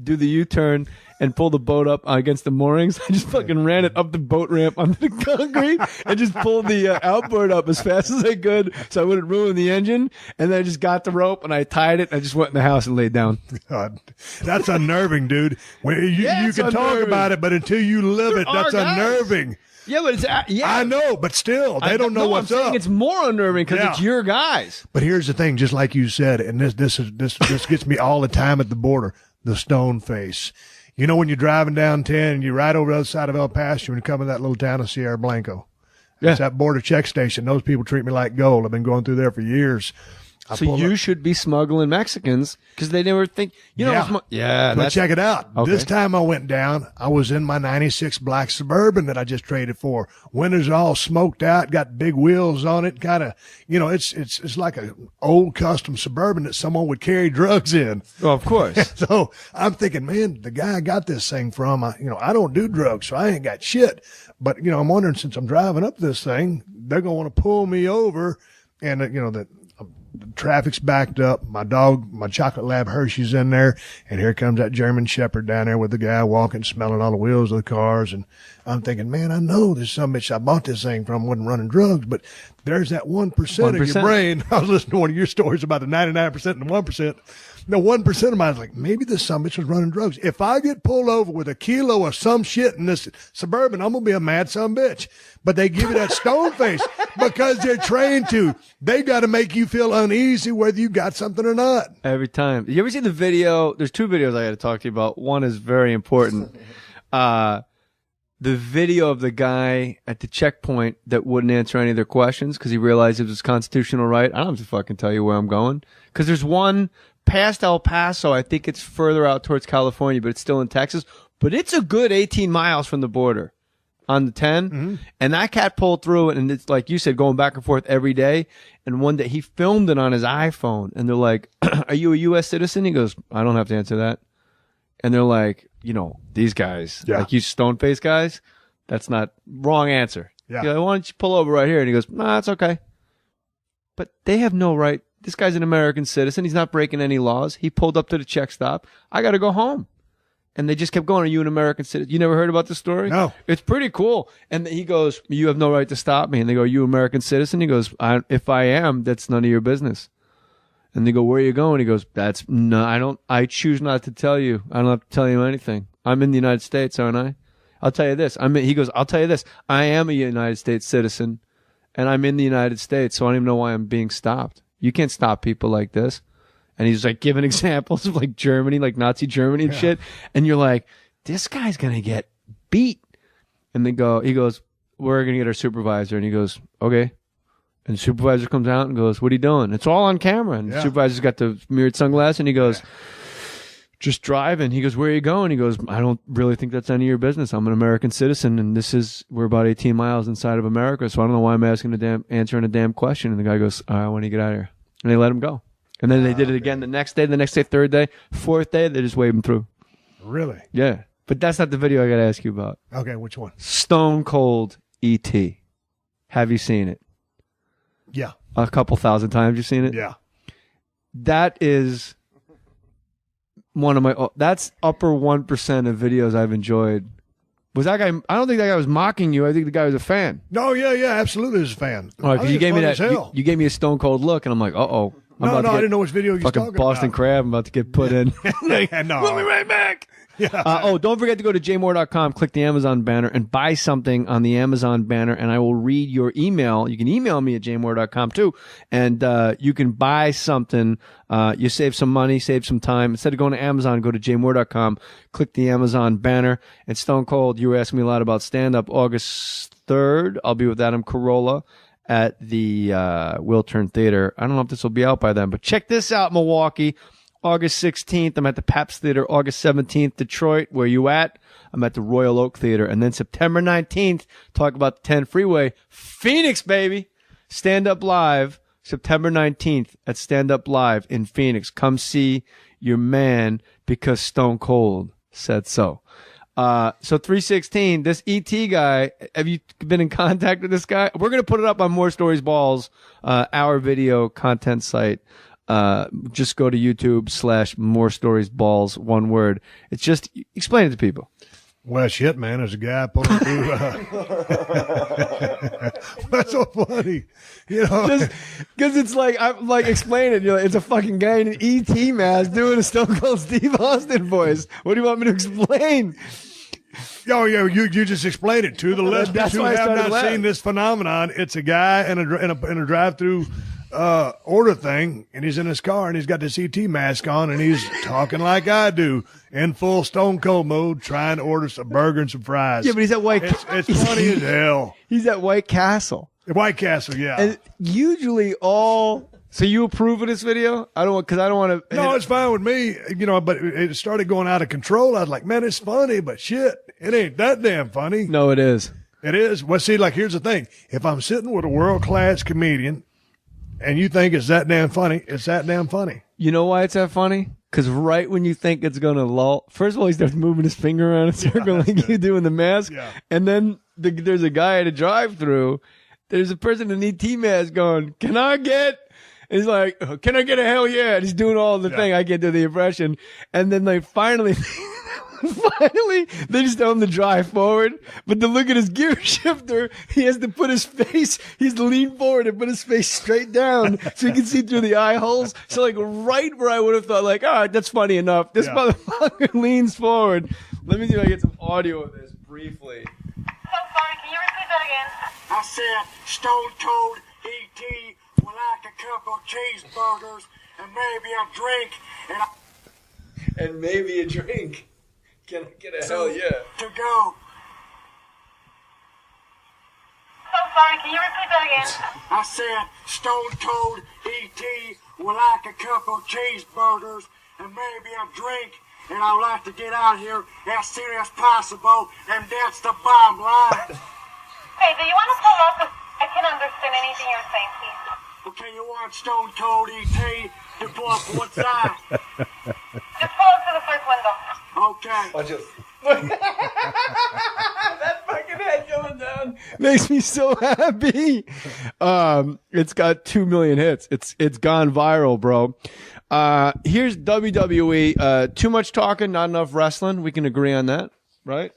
do the U-turn and pull the boat up against the moorings. I just fucking ran it up the boat ramp onto the concrete and just pulled the outboard up as fast as I could so I wouldn't ruin the engine. And then I just got the rope and I tied it. And I just went in the house and laid down.
God, that's unnerving, dude. You can talk about it, but until you live it, that's unnerving.
Yeah, but it's
I know, but still, they don't know what's up.
It's more unnerving because it's your guys.
But here's the thing, just like you said, and this gets me all the time at the border: the stone face. You know, when you're driving down 10 and you ride over the other side of El Paso and you come to that little town of Sierra Blanco. It's that border check station. Those people treat me like gold. I've been going through there for years.
So you should be smuggling Mexicans because they never think,
But check it out. Okay. This time I went down, I was in my 96 black Suburban that I just traded for. Windows all smoked out, got big wheels on it, kind of, it's like an old custom Suburban that someone would carry drugs in.
Oh, of course.
So I'm thinking, man, the guy I got this thing from, I don't do drugs, so I ain't got shit. But, I'm wondering, since I'm driving up this thing, they're going to want to pull me over and, the traffic's backed up. My dog, my chocolate lab Hershey's in there. And here comes that German Shepherd down there with the guy walking, smelling all the wheels of the cars. And I'm thinking, man, I know there's some bitch I bought this thing from wasn't running drugs, but there's that 1% of your brain. I was listening to one of your stories about the 99% and the 1%. The 1% of mine is like, maybe this some bitch was running drugs. If I get pulled over with a kilo of some shit in this Suburban, I'm going to be a mad son bitch. But they give you that stone face because they're trained to. They got to make you feel uneasy whether you got something or not.
Every time. You ever see the video? There's 2 videos I got to talk to you about. One is very important. The video of the guy at the checkpoint that wouldn't answer any of their questions because he realized it was his constitutional right. I don't have to fucking tell you where I'm going. Because there's one past El Paso. I think it's further out towards California, but it's still in Texas. But it's a good 18 miles from the border on the 10. Mm-hmm. And that cat pulled through it. And it's like you said, going back and forth every day. And one day he filmed it on his iPhone. And they're like, are you a U.S. citizen? He goes, I don't have to answer that. And they're like, these guys, like you stone-faced guys, that's not wrong answer. Yeah. Like, why don't you pull over right here? And he goes, nah, it's okay. But they have no right. This guy's an American citizen. He's not breaking any laws. He pulled up to the check stop. I got to go home. And they just kept going, are you an American citizen? You never heard about this story?
No.
It's pretty cool. And he goes, you have no right to stop me. And they go, are you an American citizen? He goes, if I am, that's none of your business. And they go, where are you going? He goes, I choose not to tell you. I don't have to tell you anything. I'm in the United States, aren't I? I'll tell you this. He goes, I'll tell you this. I am a United States citizen and I'm in the United States. So I don't even know why I'm being stopped. You can't stop people like this. And he's like giving examples of like Germany, like Nazi Germany and shit. And you're like, this guy's going to get beat. And he goes, we're going to get our supervisor. And he goes, okay. And the supervisor comes out and goes, what are you doing? It's all on camera. And the supervisor's got the mirrored sunglasses and he goes, just driving. He goes, where are you going? He goes, I don't really think that's any of your business. I'm an American citizen, and we're about 18 miles inside of America, so I don't know why I'm answering a damn question. And the guy goes, all right, when do you get out of here? And they let him go. And then they did it again the next day, third day, fourth day, they just waved him through.
Really?
Yeah. But that's not the video I got to ask you about.
Okay, which one?
Stone Cold E.T. Have you seen it?
Yeah.
A couple thousand times you've seen it?
Yeah.
That is one of my, that's upper 1% of videos I've enjoyed. Was that guy, I don't think that guy was mocking you. I think the guy was a fan.
No, yeah, absolutely was a fan.
All right, because you gave me that, you gave me a Stone Cold look, and I'm like, uh-oh.
I didn't know which video you were talking
about. Fucking Boston Crab, I'm about to get put in.
No.
We'll be right back.
Yeah.
Don't forget to go to jmohr.com, click the Amazon banner, and buy something on the Amazon banner, and I will read your email. You can email me at jmohr.com too, and you can buy something. You save some money, save some time. Instead of going to Amazon, go to jmohr.com, click the Amazon banner. And Stone Cold, you were asking me a lot about stand-up. August 3rd, I'll be with Adam Carolla at the Wiltern Theater. I don't know if this will be out by then, but check this out, Milwaukee. August 16th, I'm at the Pabst Theater. August 17th, Detroit. Where you at? I'm at the Royal Oak Theater. And then September 19th, talk about the 10 Freeway. Phoenix, baby. Stand Up Live. September 19th at Stand Up Live in Phoenix. Come see your man because Stone Cold said so. So 316, this ET guy, have you been in contact with this guy? We're going to put it up on Mohr Stories Balls, our video content site. Just go to YouTube/Mohr Stories Balls, one word. It's just, explain it to people.
Well, shit, man. There's a guy pulling through. That's so funny. You know,
because it's like, I'm like, explain it. You're like, it's a fucking guy in an ET mask doing a Stone Cold Steve Austin voice. What do you want me to explain?
Oh, yeah, you just explained it to the listeners who have not seen this phenomenon. It's a guy in a drive-through order thing, and he's in his car, and he's got this ET mask on, and he's talking like I do, in full Stone Cold mode, trying to order some burger and some fries.
Yeah, but he's at White.
It's funny as hell.
He's at White Castle.
White Castle, yeah.
And usually so you approve of this video? I don't want to.
No, it's fine with me, you know, but it started going out of control. I was like, man, it's funny, but shit, it ain't that damn funny.
No, it is.
It is. Well, see, like, here's the thing. If I'm sitting with a world-class comedian and you think it's that damn funny, it's that damn funny.
You know why it's that funny? Because right when you think it's going to lull, first of all, he starts moving his finger around in a circle like you do in the mask. Yeah. And then there's a guy at a drive-thru. There's a person in an ET mask going, can I get... He's like, can I get a hell yeah? And he's doing all the thing. I can't do the impression. And then they finally, they just tell him to drive forward. But to look at his gear shifter, he has to put his face, he's to lean forward and put his face straight down so he can see through the eye holes. So like right where I would have thought like, all right, that's funny enough. This motherfucker leans forward. Let me see if I get some audio of this briefly.
So sorry, can you repeat that again?
I said Stone Cold E.T. would like a couple cheeseburgers and maybe a drink,
and maybe a drink. Can I get a hell yeah?
To go.
So sorry, can you repeat that again?
I said Stone Cold E.T. would like a couple cheeseburgers and maybe a drink, and I'd like to get out here as soon as possible, and that's the bottom line.
Hey, do you want to pull up? I can't understand anything you're saying, please.
Okay, you want Stone Cold E.T. to pull up one side?
Just pull up to the first window.
Okay.
Watch this. That fucking head going down makes me so happy. It's got 2 million hits. It's gone viral, bro. Here's WWE. Too much talking, not enough wrestling. We can agree on that, right?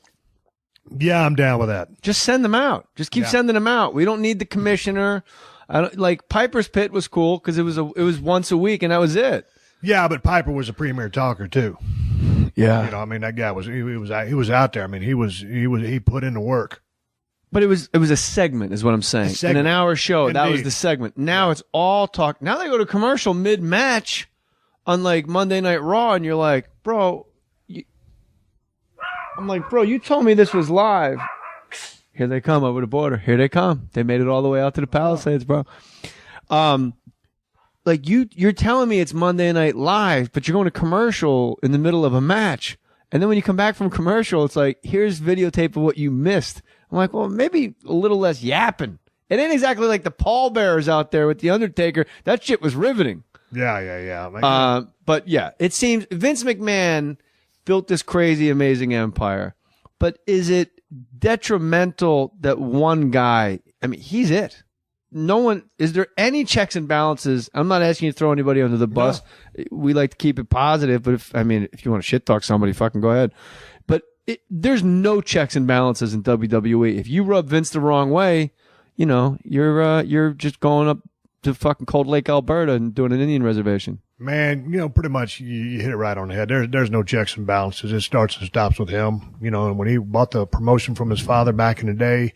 Yeah, I'm down with that.
Just send them out. Just keep sending them out. We don't need the commissioner. I don't, like Piper's Pit was cool because it was once a week and that was it.
Yeah, but Piper was a premier talker too.
Yeah,
you know, I mean, that guy was he was out there. I mean, he put in the work.
But it was a segment, is what I'm saying. In an hour show, Indeed. That was the segment. Now it's all talk. Now they go to commercial mid match, on like Monday Night Raw, and you're like, bro. I'm like, bro, you told me this was live. Here they come over the border. Here they come. They made it all the way out to the Palisades, bro. like you're telling me it's Monday Night Live, but you're going to commercial in the middle of a match. And then when you come back from commercial, it's like, here's videotape of what you missed. I'm like, well, maybe a little less yapping. It ain't exactly like the pallbearers out there with The Undertaker. That shit was riveting.
Yeah. Like,
But yeah, it seems Vince McMahon built this crazy, amazing empire. But is it detrimental that one guy, I mean, he's it. No one, is there any checks and balances? I'm not asking you to throw anybody under the bus. No. We like to keep it positive, but if you want to shit talk somebody, fucking go ahead. But there's no checks and balances in WWE. If you rub Vince the wrong way, you know, you're just going up to fucking Cold Lake, Alberta and doing an Indian reservation.
Man, you know, pretty much you hit it right on the head. There's no checks and balances. It starts and stops with him. You know, and when he bought the promotion from his father back in the day,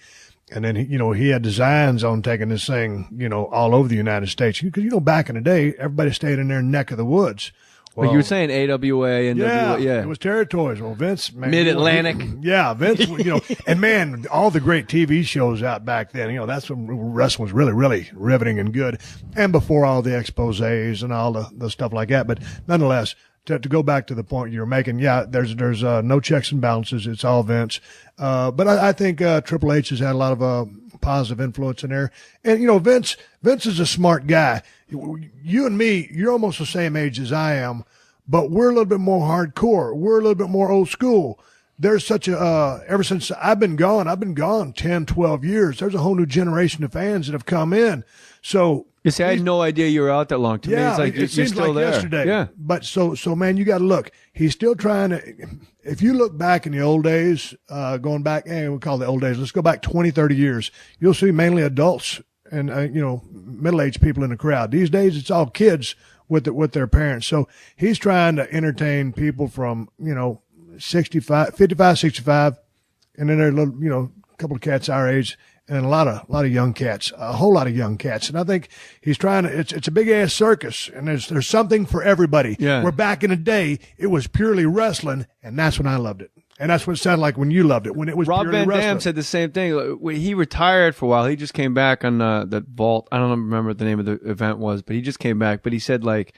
and then, he had designs on taking this thing, all over the United States. Because, back in the day, everybody stayed in their neck of the woods.
Well, you were saying AWA and
yeah,
yeah,
it was territories. Well, Vince, man,
Mid-Atlantic.
Vince, and man, all the great TV shows out back then, that's when wrestling was really, really riveting and good. And before all the exposés and all the stuff like that. But nonetheless, to go back to the point you were making, yeah, there's no checks and balances. It's all Vince. But I think Triple H has had a lot of positive influence in there. And, Vince is a smart guy. You and me, you're almost the same age as I am, but we're a little bit more hardcore. We're a little bit more old school. There's such ever since I've been gone 10, 12 years, there's a whole new generation of fans that have come in. So,
you see, I had no idea you were out that long. To me, it's like
it seems
still
like
there.
Yesterday.
Yeah.
But so man, you got to look. He's still trying to. If you look back in the old days, going back, we call it the old days. Let's go back 20, 30 years. You'll see mainly adults and middle-aged people in the crowd. These days, it's all kids with their parents. So he's trying to entertain people from 55, 65, and then there's a little, a couple of cats our age. And a lot of young cats, a whole lot of young cats. And I think he's trying to, it's a big ass circus and there's something for everybody.
Yeah.
Where back in the day, it was purely wrestling. And that's when I loved it. And that's what it sounded like when you loved it, when it was
Rob
purely
Van
wrestling.
Dam said the same thing. When he retired for a while. He just came back on that vault. I don't remember what the name of the event was, but he just came back. But he said, like,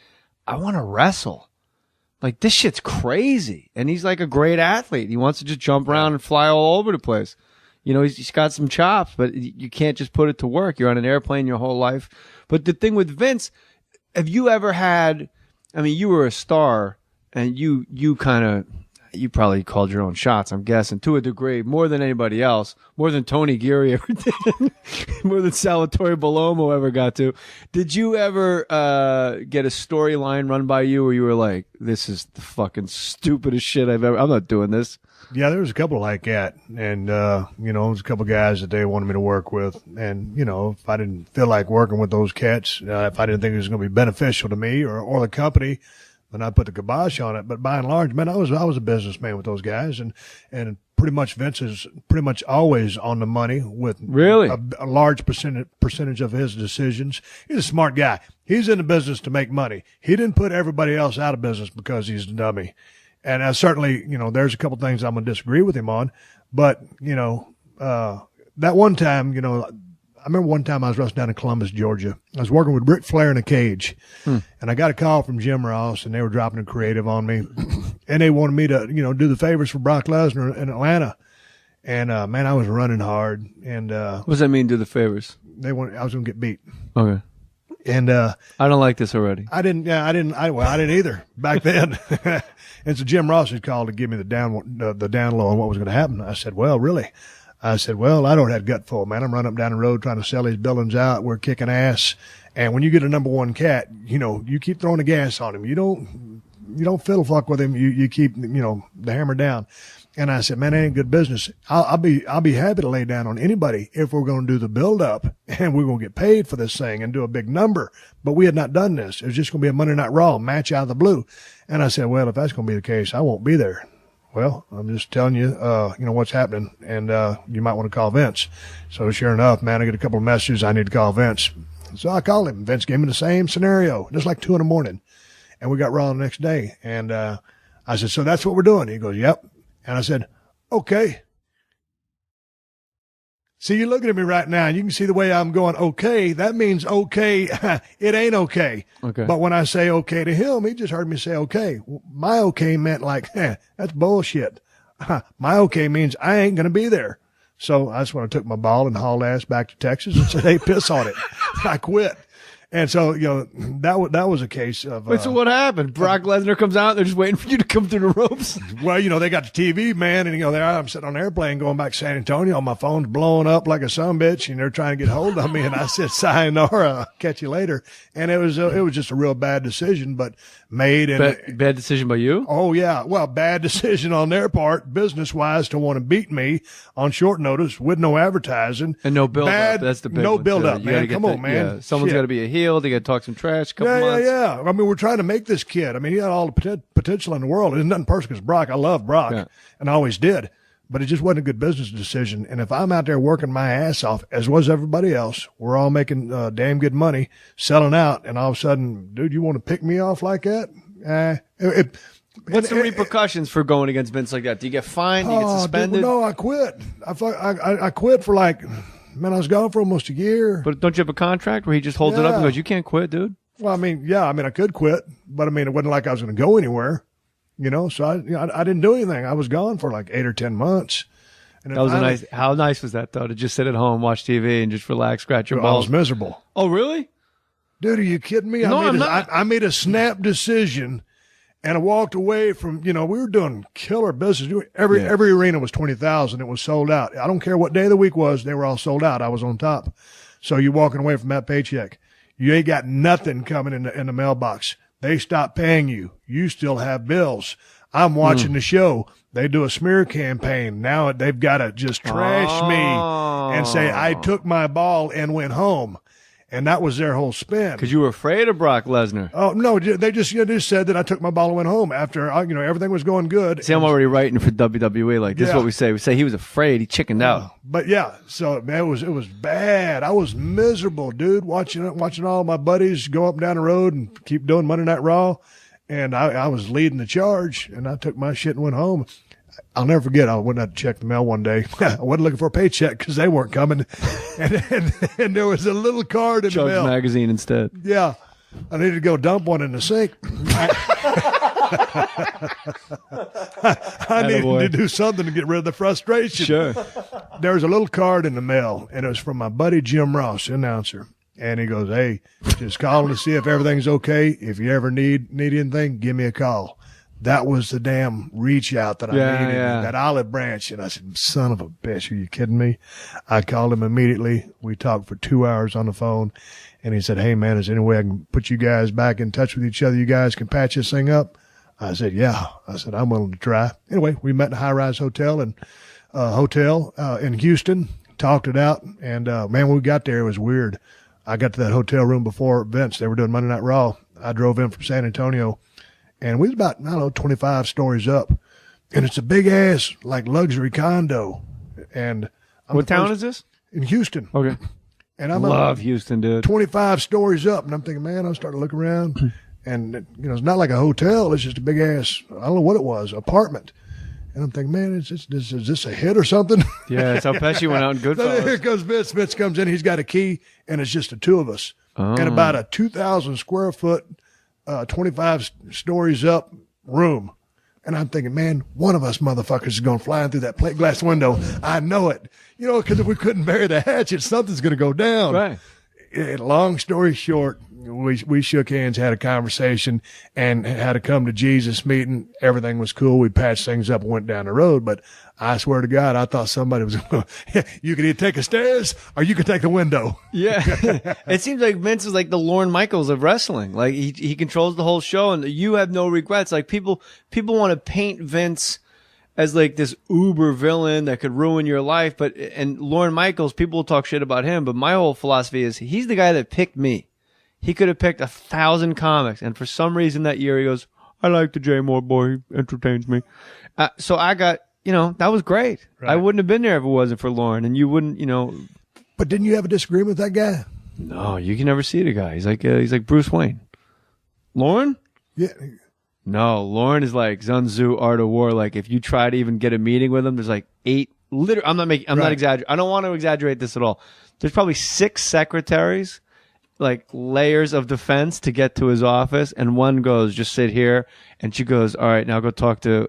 I want to wrestle. Like, this shit's crazy. And he's like a great athlete. He wants to just jump around and fly all over the place. He's got some chops, but you can't just put it to work. You're on an airplane your whole life. But the thing with Vince, have you ever had, you were a star and you probably called your own shots, I'm guessing, to a degree, more than anybody else, more than Tony Geary ever did, more than Salvatore Bellomo ever got to. Did you ever get a storyline run by you where you were like, this is the fucking stupidest shit I'm not doing this?
Yeah, there was a couple like that. And, there was a couple guys that they wanted me to work with. And, if I didn't feel like working with those cats, if I didn't think it was going to be beneficial to me or the company, then I put the kibosh on it. But by and large, man, I was a businessman with those guys. And pretty much Vince is pretty much always on the money with
really
a large percentage of his decisions. He's a smart guy. He's in the business to make money. He didn't put everybody else out of business because he's a dummy. And I certainly, there's a couple things I'm going to disagree with him on. But, that one time, I remember one time I was wrestling down in Columbus, Georgia. I was working with Ric Flair in a cage. And I got a call from Jim Ross, and they were dropping a creative on me. And they wanted me to, do the favors for Brock Lesnar in Atlanta. And, man, I was running hard. And
what does that mean, do the favors?
I was going to get beat.
Okay.
And
I don't like this already.
I didn't either back then. And so Jim Ross had called to give me the down low on what was going to happen. I said, well, really? I said, well, I don't have gut full, man. I'm running up down the road trying to sell these buildings out. We're kicking ass. And when you get a number one cat, you keep throwing the gas on him. You don't fiddle fuck with him. You keep, the hammer down. And I said, man, that ain't good business. I'll be happy to lay down on anybody if we're going to do the build up and we're going to get paid for this thing and do a big number. But we had not done this. It was just going to be a Monday Night Raw match out of the blue. And I said, well, if that's going to be the case, I won't be there. Well, I'm just telling you, what's happening, and you might want to call Vince. So sure enough, man, I get a couple of messages. I need to call Vince. So I called him. Vince gave me the same scenario, just like 2 a.m. And we got Raw the next day. And I said, so that's what we're doing? He goes, yep. And I said, okay. See, you're looking at me right now, and you can see the way I'm going, okay. That means okay. It ain't okay.
Okay.
But when I say okay to him, he just heard me say okay. My okay meant like, that's bullshit. My okay means I ain't going to be there. So that's when I took my ball and hauled ass back to Texas and said, hey, piss on it. I quit. And so, that was a case of.
Wait, so what happened? Brock Lesnar comes out. They're just waiting for you to come through the ropes.
Well, they got the TV, man, and there I'm sitting on an airplane going back to San Antonio. My phone's blowing up like a sumbitch, and they're trying to get hold of me. And I said, "Sayonara, I'll catch you later." And it was just a real bad decision, but made. And
bad decision by you?
Oh yeah, well, bad decision on their part, business wise, to want to beat me on short notice with no advertising
and no build up. That's the big
no
one,
build
too.
up, man. Come on, man.
Yeah, someone's got to be a heel. They got to talk some trash.
Yeah. I mean, we're trying to make this kid. I mean, he had all the potential in the world. There's nothing personal because Brock. I love Brock, and I always did. But it just wasn't a good business decision. And if I'm out there working my ass off, as was everybody else, we're all making damn good money, selling out, and all of a sudden, dude, you want to pick me off like that?
What's the repercussions for going against Vince like that? Do you get fined? Do you get suspended?
Dude, no, I quit. I quit for I was gone for almost a year.
But don't you have a contract where he just holds it up and goes, you can't quit, dude?
Well, I could quit, but it wasn't like I was going to go anywhere, so I didn't do anything. I was gone for 8 or 10 months. And
that was how nice was that though, to just sit at home, watch TV and just relax, scratch your balls?
I was miserable.
Oh, really?
Dude, are you kidding me?
No, I'm not.
I made a snap decision. And I walked away from, we were doing killer business. Every arena was 20,000. It was sold out. I don't care what day of the week was. They were all sold out. I was on top. So you're walking away from that paycheck. You ain't got nothing coming in the mailbox. They stopped paying you. You still have bills. I'm watching the show. They do a smear campaign. Now they've got to just trash me and say, I took my ball and went home. And that was their whole spin.
Because you were afraid of Brock Lesnar.
Oh, no, they just said that I took my ball and went home after, everything was going good.
See, I'm already writing for WWE. This is what we say. We say he was afraid. He chickened out.
But yeah, so man, it was bad. I was miserable, dude, watching all my buddies go up and down the road and keep doing Monday Night Raw. And I was leading the charge, and I took my shit and went home. I'll never forget. I went out to check the mail one day. I wasn't looking for a paycheck because they weren't coming, and there was a little card in the mail.
Magazine instead.
Yeah, I needed to go dump one in the sink. I needed to do something to get rid of the frustration.
Sure.
There was a little card in the mail, and it was from my buddy Jim Ross, announcer. And he goes, "Hey, just calling to see if everything's okay. If you ever need anything, give me a call." That was the damn reach out that I needed, that olive branch. And I said, son of a bitch, are you kidding me? I called him immediately. We talked for 2 hours on the phone. And he said, hey, man, is there any way I can put you guys back in touch with each other? You guys can patch this thing up? I said, yeah. I said, I'm willing to try. Anyway, we met in a high-rise hotel in Houston, talked it out. And, man, when we got there, it was weird. I got to that hotel room before Vince. They were doing Monday Night Raw. I drove in from San Antonio. And we was about, 25 stories up. And it's a big ass, luxury condo. And
what town is this?
In Houston.
Okay.
And I'm
love Houston, dude.
25 stories up. And I'm thinking, man, I'm starting to look around. And, it's not like a hotel. It's just a big ass, I don't know what it was, apartment. And I'm thinking, man, is this a hit or something?
Yeah, it's how Pesci went out in Goodfellas.
So here comes Vince. Vince comes in. He's got a key, and it's just the two of us.
Oh.
And about a 2,000 square foot, 25 stories up room. And I'm thinking, man, one of us motherfuckers is going to fly in through that plate glass window. I know it. Because if we couldn't bury the hatchet, something's going to go down.
Right.
Long story short, we shook hands, had a conversation, and had a come to Jesus meeting. Everything was cool. We patched things up and went down the road. But I swear to God, I thought somebody was going to, you could either take the stairs or you could take the window.
Yeah. It seems like Vince is like the Lorne Michaels of wrestling. Like he controls the whole show and you have no regrets. Like people want to paint Vince as like this uber villain that could ruin your life. And Lorne Michaels, people will talk shit about him. But my whole philosophy is he's the guy that picked me. He could have picked 1,000 comics. And for some reason that year he goes, I like the Jay Mohr boy. He entertains me. So I got, that was great. Right. I wouldn't have been there if it wasn't for Lorne. And you wouldn't,
But didn't you have a disagreement with that guy?
No, you can never see the guy. He's like Bruce Wayne. Lorne?
Yeah.
No, Lorne is like Sun Tzu, Art of War. Like if you try to even get a meeting with him, there's like 8 literally, I'm not exaggerating. I don't want to exaggerate this at all. There's probably 6 secretaries, like layers of defense to get to his office. And one goes, just sit here. And she goes, all right, now go talk to,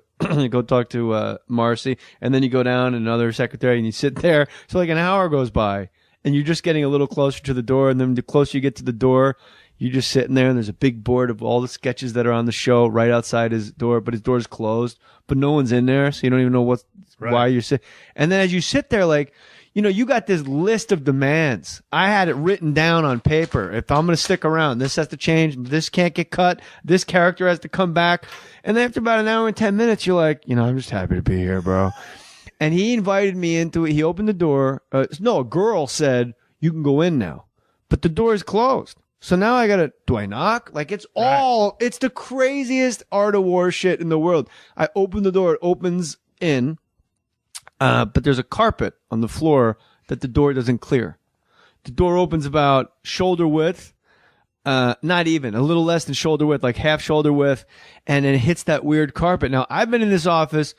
Marcy. And then you go down another secretary and you sit there. So like an hour goes by and you're just getting a little closer to the door. And then the closer you get to the door, you're just sitting there and there's a big board of all the sketches that are on the show right outside his door, but his door's closed, but no one's in there. So you don't even know why you're sitting. And then as you sit there, like, you got this list of demands. I had it written down on paper. If I'm going to stick around, this has to change. This can't get cut. This character has to come back. And then after about an hour and 10 minutes, you're like, I'm just happy to be here, bro. And he invited me into it. He opened the door. A girl said, you can go in now. But the door is closed. So now do I knock? Like it's the craziest art of war shit in the world. I open the door. It opens in. But there's a carpet on the floor that the door doesn't clear. The door opens about shoulder width, not even, a little less than shoulder width, like half shoulder width, and then it hits that weird carpet. Now, I've been in this office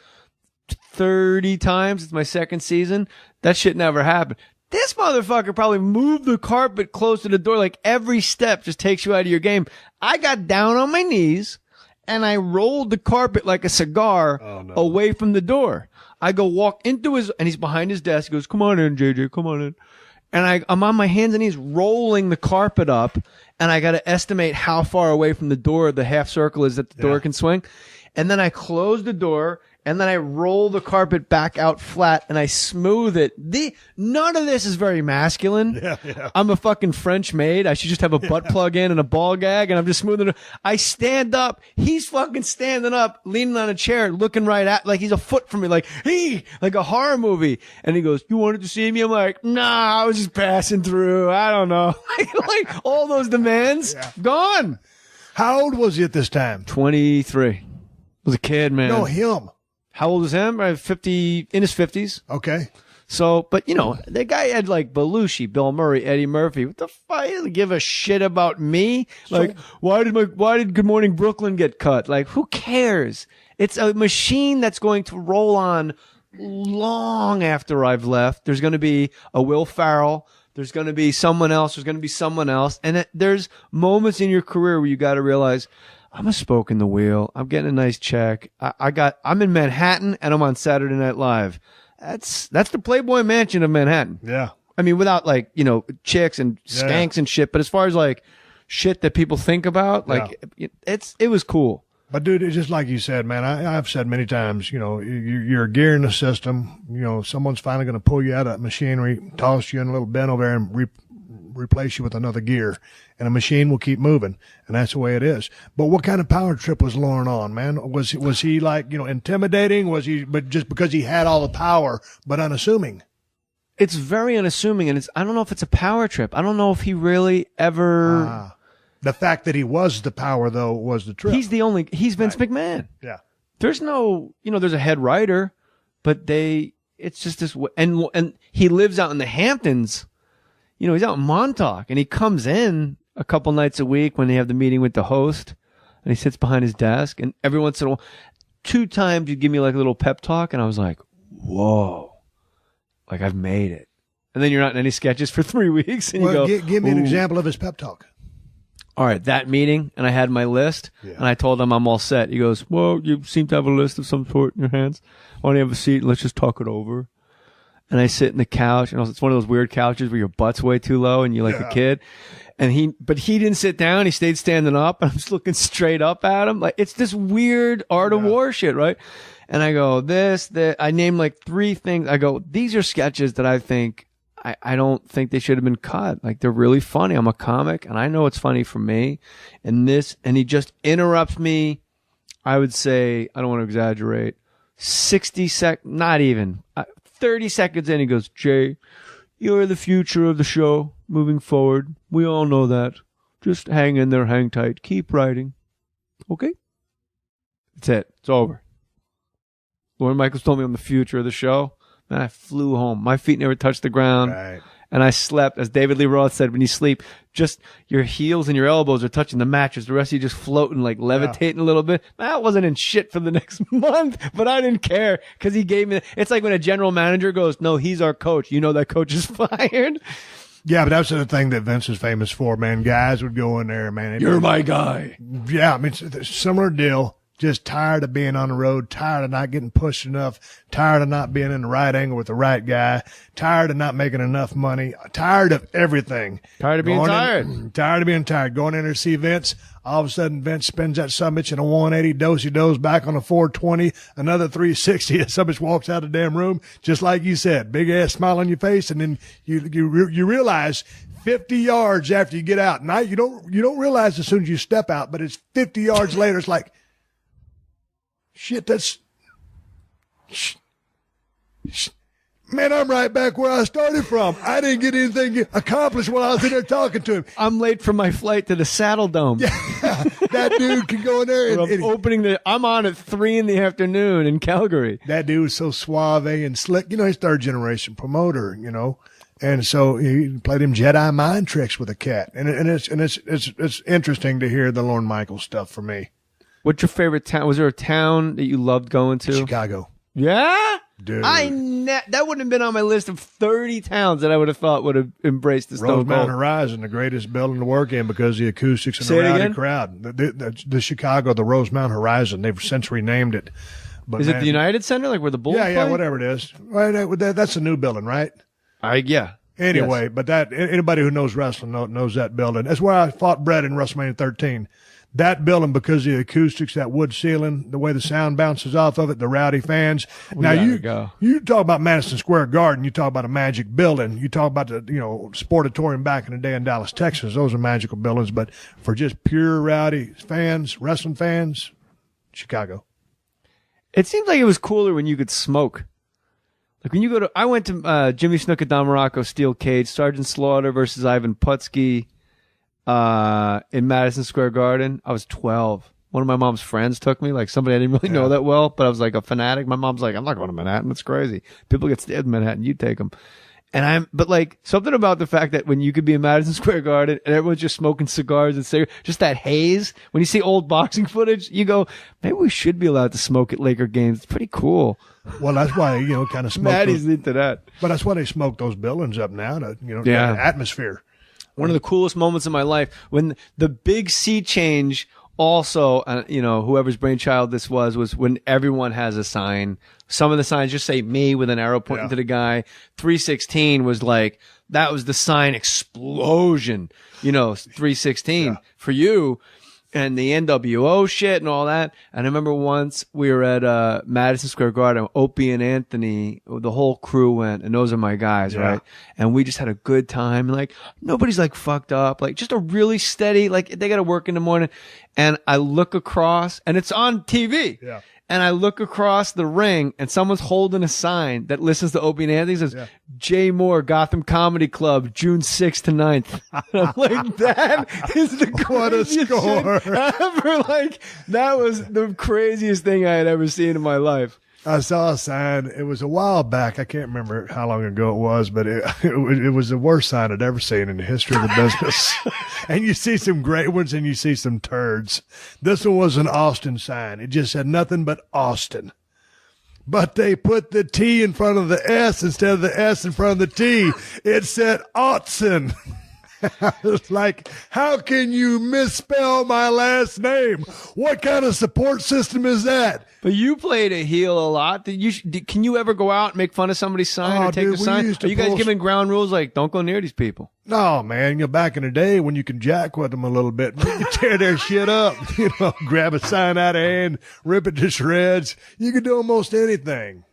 30 times. It's my second season. That shit never happened. This motherfucker probably moved the carpet close to the door. Like every step just takes you out of your game. I got down on my knees and I rolled the carpet like a cigar away from the door. I go walk into and he's behind his desk. He goes, come on in, JJ, come on in. And I'm on my hands and knees rolling the carpet up, and I got to estimate how far away from the door the half circle is that the door can swing. And then I close the door, and then I roll the carpet back out flat, and I smooth it. None of this is very masculine.
Yeah.
I'm a fucking French maid. I should just have a butt plug in and a ball gag, and I'm just smoothing it. I stand up. He's fucking standing up, leaning on a chair, looking right at, like he's a foot from me, like, hey, like a horror movie. And he goes, you wanted to see me? I'm like, nah, I was just passing through. I don't know. like all those demands, gone.
How old was he at this time?
23. Was a kid, man.
No, him.
How old is him? 50, in his 50s.
Okay.
So, but the guy had like Belushi, Bill Murray, Eddie Murphy. What the fuck? He doesn't give a shit about me. Like, why did Good Morning Brooklyn get cut? Like, who cares? It's a machine that's going to roll on long after I've left. There's going to be a Will Ferrell. There's going to be someone else. There's going to be someone else. And there's moments in your career where you got to realize, I'm a spoke in the wheel. I'm getting a nice check. I'm in Manhattan and I'm on Saturday Night Live. That's the Playboy Mansion of Manhattan.
Yeah.
I mean, without like, chicks and skanks and shit, but as far as like shit that people think about, like it was cool.
But dude, it's just like you said, man, I've said many times, you're a gear in the system, someone's finally going to pull you out of that machinery, toss you in a little bin over there and replace you with another gear, and a machine will keep moving, and that's the way it is. But what kind of power trip was Lauren on, man? Was he like, intimidating? Was he, but just because he had all the power, but unassuming?
It's very unassuming, and I don't know if it's a power trip. I don't know if he really ever.
The fact that he was the power, though, was the trip.
He's Vince McMahon.
Yeah.
There's no, there's a head writer, but it's just this, and he lives out in the Hamptons. He's out in Montauk, and he comes in a couple nights a week when they have the meeting with the host, and he sits behind his desk, and every once in a while, 2 times you'd give me like a little pep talk, and I was like, whoa, like I've made it. And then you're not in any sketches for 3 weeks, and you go,
give me an example of his pep talk.
All right, that meeting, and I had my list, and I told him I'm all set. He goes, well, you seem to have a list of some sort in your hands. Why don't you have a seat and let's just talk it over? And I sit in the couch, and it's one of those weird couches where your butt's way too low and you're like a kid. And but he didn't sit down. He stayed standing up. And I'm just looking straight up at him. Like, it's this weird art of war shit, right? And I go, I named like 3 things. I go, these are sketches that I think, I don't think they should have been cut. Like, they're really funny. I'm a comic, and I know it's funny for me. And he just interrupts me. I would say, I don't want to exaggerate, 60 seconds, not even, 30 seconds in, he goes, Jay, you're the future of the show moving forward. We all know that. Just hang in there, hang tight, keep writing. Okay? That's it. It's over. Lauren Michaels told me I'm the future of the show. Man, I flew home. My feet never touched the ground.
Right.
and I slept, as David Lee Roth said, when you sleep, just your heels and your elbows are touching the mattress. The rest of you just floating, like levitating a little bit. That wasn't in shit for the next month, but I didn't care because he gave me. It's like when a general manager goes, "No, he's our coach." You know that coach is fired.
Yeah, but that's the thing that Vince is famous for, man. Guys would go in there, man.
You're my guy.
Yeah, I mean, it's a similar deal. Just tired of being on the road, tired of not getting pushed enough, tired of not being in the right angle with the right guy, tired of not making enough money, tired of everything.
Tired of being tired.
Tired of being tired. Going in there to see Vince. All of a sudden, Vince spins that summit in a 180, dosey-dos back on a 420, another 360. And summit walks out of the damn room, just like you said, big ass smile on your face, and then you realize 50 yards after you get out. Now you don't realize as soon as you step out, but it's 50 yards later. It's like, shit, man, I'm right back where I started from. I didn't get anything accomplished while I was in there talking to him.
I'm late for my flight to the Saddle Dome.
Yeah, that dude can go in there and
I'm on at 3 p.m. in Calgary.
That dude was so suave and slick. You know, he's third generation promoter, you know. And so he played him Jedi mind tricks with a cat. And it's interesting to hear the Lorne Michaels stuff for me.
What's your favorite town? Was there a town that you loved going to?
Chicago.
Yeah?
Dude.
That wouldn't have been on my list of 30 towns that I would have thought would have embraced the Stone Cold.
Rosemount Horizon, the greatest building to work in because of the acoustics and
Say
the
it
rowdy
again?
crowd. The Chicago, the Rosemount Horizon, they've since renamed it. But
Is it the United Center, like where the Bulls
Yeah,
play?
whatever it is. Well, that's a new building, right?
Yeah.
Anyway,
Yes.
but anybody who knows wrestling knows that building. That's where I fought Brett in WrestleMania 13. That building, because of the acoustics, that wood ceiling, the way the sound bounces off of it, the rowdy fans. Now you talk about Madison Square Garden, you talk about a magic building. You talk about the Sportatorium back in the day in Dallas, Texas. Those are magical buildings. But for just pure rowdy fans, wrestling fans, Chicago.
It seems like it was cooler when you could smoke. Like when you go to, I went to Jimmy Snuka Don Morocco Steel Cage, Sergeant Slaughter versus Ivan Putski in Madison Square Garden. I was 12. One of my mom's friends took me, like somebody I didn't really know that well, but I was like a fanatic. My mom's like, I'm not going to Manhattan. That's crazy. People get stabbed in Manhattan. You take them. But like something about the fact that when you could be in Madison Square Garden and everyone's just smoking cigars and cigarettes, just that haze. When you see old boxing footage, you go, maybe we should be allowed to smoke at Laker games. It's pretty cool.
Well, that's why, kind of smoke.
Maddie's into that.
But that's why they smoke those buildings up now to, the atmosphere.
One of the coolest moments of my life when the big sea change also, whoever's brainchild this was when everyone has a sign. Some of the signs just say me with an arrow pointing to the guy. 316 was like, that was the sign explosion, 316 for you. And the NWO shit and all that. And I remember once we were at Madison Square Garden, Opie and Anthony, the whole crew went, and those are my guys, right? And we just had a good time. Like, nobody's like fucked up. Like, just a really steady, like, they got to work in the morning. And I look across, and it's on TV. Yeah. And I look across the ring, and someone's holding a sign that listens to Opie and Anthony. Says, Jay Mohr, Gotham Comedy Club, June 6th to 9th. And I'm like, that is the craziest shit ever. Like, that was the craziest thing I had ever seen in my life.
I saw a sign. It was a while back. I can't remember how long ago it was, but it was the worst sign I'd ever seen in the history of the business. And you see some great ones and you see some turds. This one was an Austin sign. It just said nothing but Austin. But they put the T in front of the S instead of the S in front of the T. It said Otson. It's like, how can you misspell my last name? What kind of support system is that?
But you played a heel a lot. Can you ever go out and make fun of somebody's sign or take the sign? Are you guys giving ground rules like, don't go near these people?
No, man. Back in the day when you can jack with them a little bit, you can tear their shit up, grab a sign out of hand, rip it to shreds. You can do almost anything.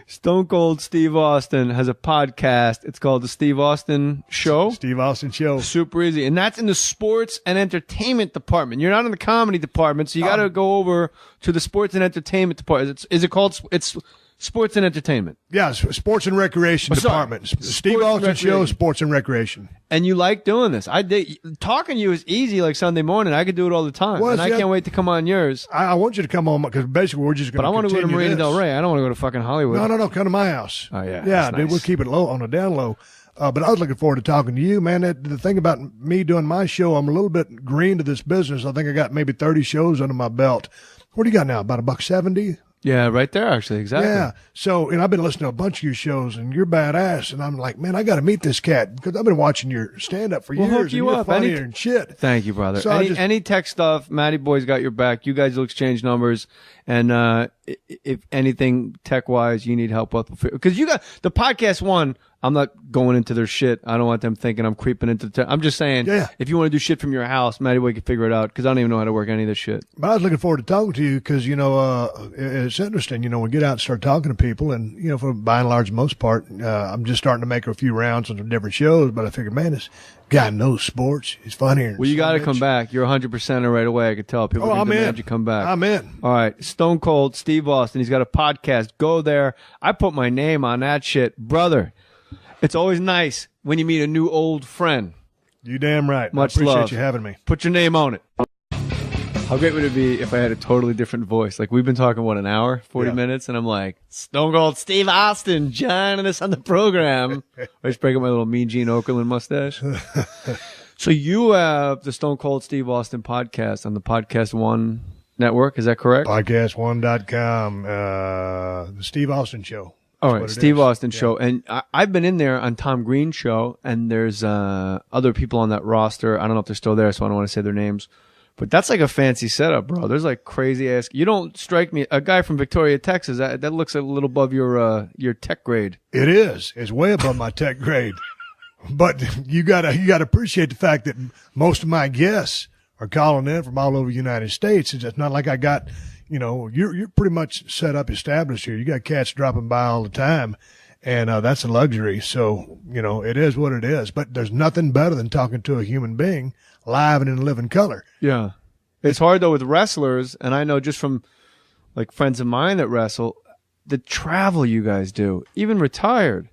Stone Cold Steve Austin has a podcast. It's called The Steve Austin Show.
Steve Austin Show.
Super easy. And that's in the sports and entertainment department. You're not in the comedy department, so you got to go over to the sports and entertainment department. Is it called? It's sports and entertainment.
Yeah, sports and recreation department. Steve Austin Show, sports and recreation.
And you like doing this. I did. Talking to you is easy like Sunday morning. I could do it all the time. Well, and I can't wait to come on yours.
I want you to come on because basically we're just going to
But I want to go to Marina Del Rey. I don't want to go to fucking Hollywood.
No. Come to my house.
Oh, yeah.
Yeah,
dude,
nice. We'll keep it low on the down low. But I was looking forward to talking to you, man. The thing about me doing my show, I'm a little bit green to this business. I think I got maybe 30 shows under my belt. What do you got now? About $1.70?
Yeah, right there, actually. Exactly.
Yeah. So, and I've been listening to a bunch of your shows, and you're badass. And I'm like, man, I got to meet this cat because I've been watching your stand-up for years.
We'll hook
and
you
you're
up.
funnier and shit.
Thank you, brother.
So
any tech stuff, Matty Boy's got your back. You guys will exchange numbers. And if anything tech-wise you need help with, because you got the podcast one, I'm not going into their shit. I don't want them thinking I'm creeping into the I'm just saying, if you want to do shit from your house, Matty Boy can figure it out because I don't even know how to work any of this shit.
But I was looking forward to talking to you because, it's interesting. We get out and start talking to people and, for by and large, most part, I'm just starting to make a few rounds on some different shows, but I figured, man, this guy knows sports. He's funny.
Well, you got to come back. You're 100% right away. I could tell people can demand you come back.
I'm in.
All right. Stone Cold Steve Austin. He's got a podcast. Go there. I put my name on that shit. Brother, it's always nice when you meet a new old friend.
You damn right.
Much
I appreciate
love.
you having me.
Put your name on it. How great would it be if I had a totally different voice? Like, we've been talking, an hour, 40 minutes, and I'm like, Stone Cold Steve Austin joining us on the program. I just break up my little Mean Gene Okerlund mustache. So you have the Stone Cold Steve Austin podcast on the Podcast One network. Is that correct?
Podcast1.com. The Steve Austin Show.
All right, Steve Austin Show. And I've been in there on Tom Green's show, and there's other people on that roster. I don't know if they're still there, so I don't want to say their names. But that's like a fancy setup, bro. There's like crazy ass. You don't strike me a guy from Victoria, Texas. That looks a little above your tech grade.
It is. It's way above my tech grade. But you gotta appreciate the fact that most of my guests are calling in from all over the United States. It's not like I got, you're pretty much set up, established here. You got cats dropping by all the time, and that's a luxury. So it is what it is. But there's nothing better than talking to a human being live and in living color.
Yeah. It's hard though with wrestlers, and I know just from like friends of mine that wrestle, the travel you guys do, even retired.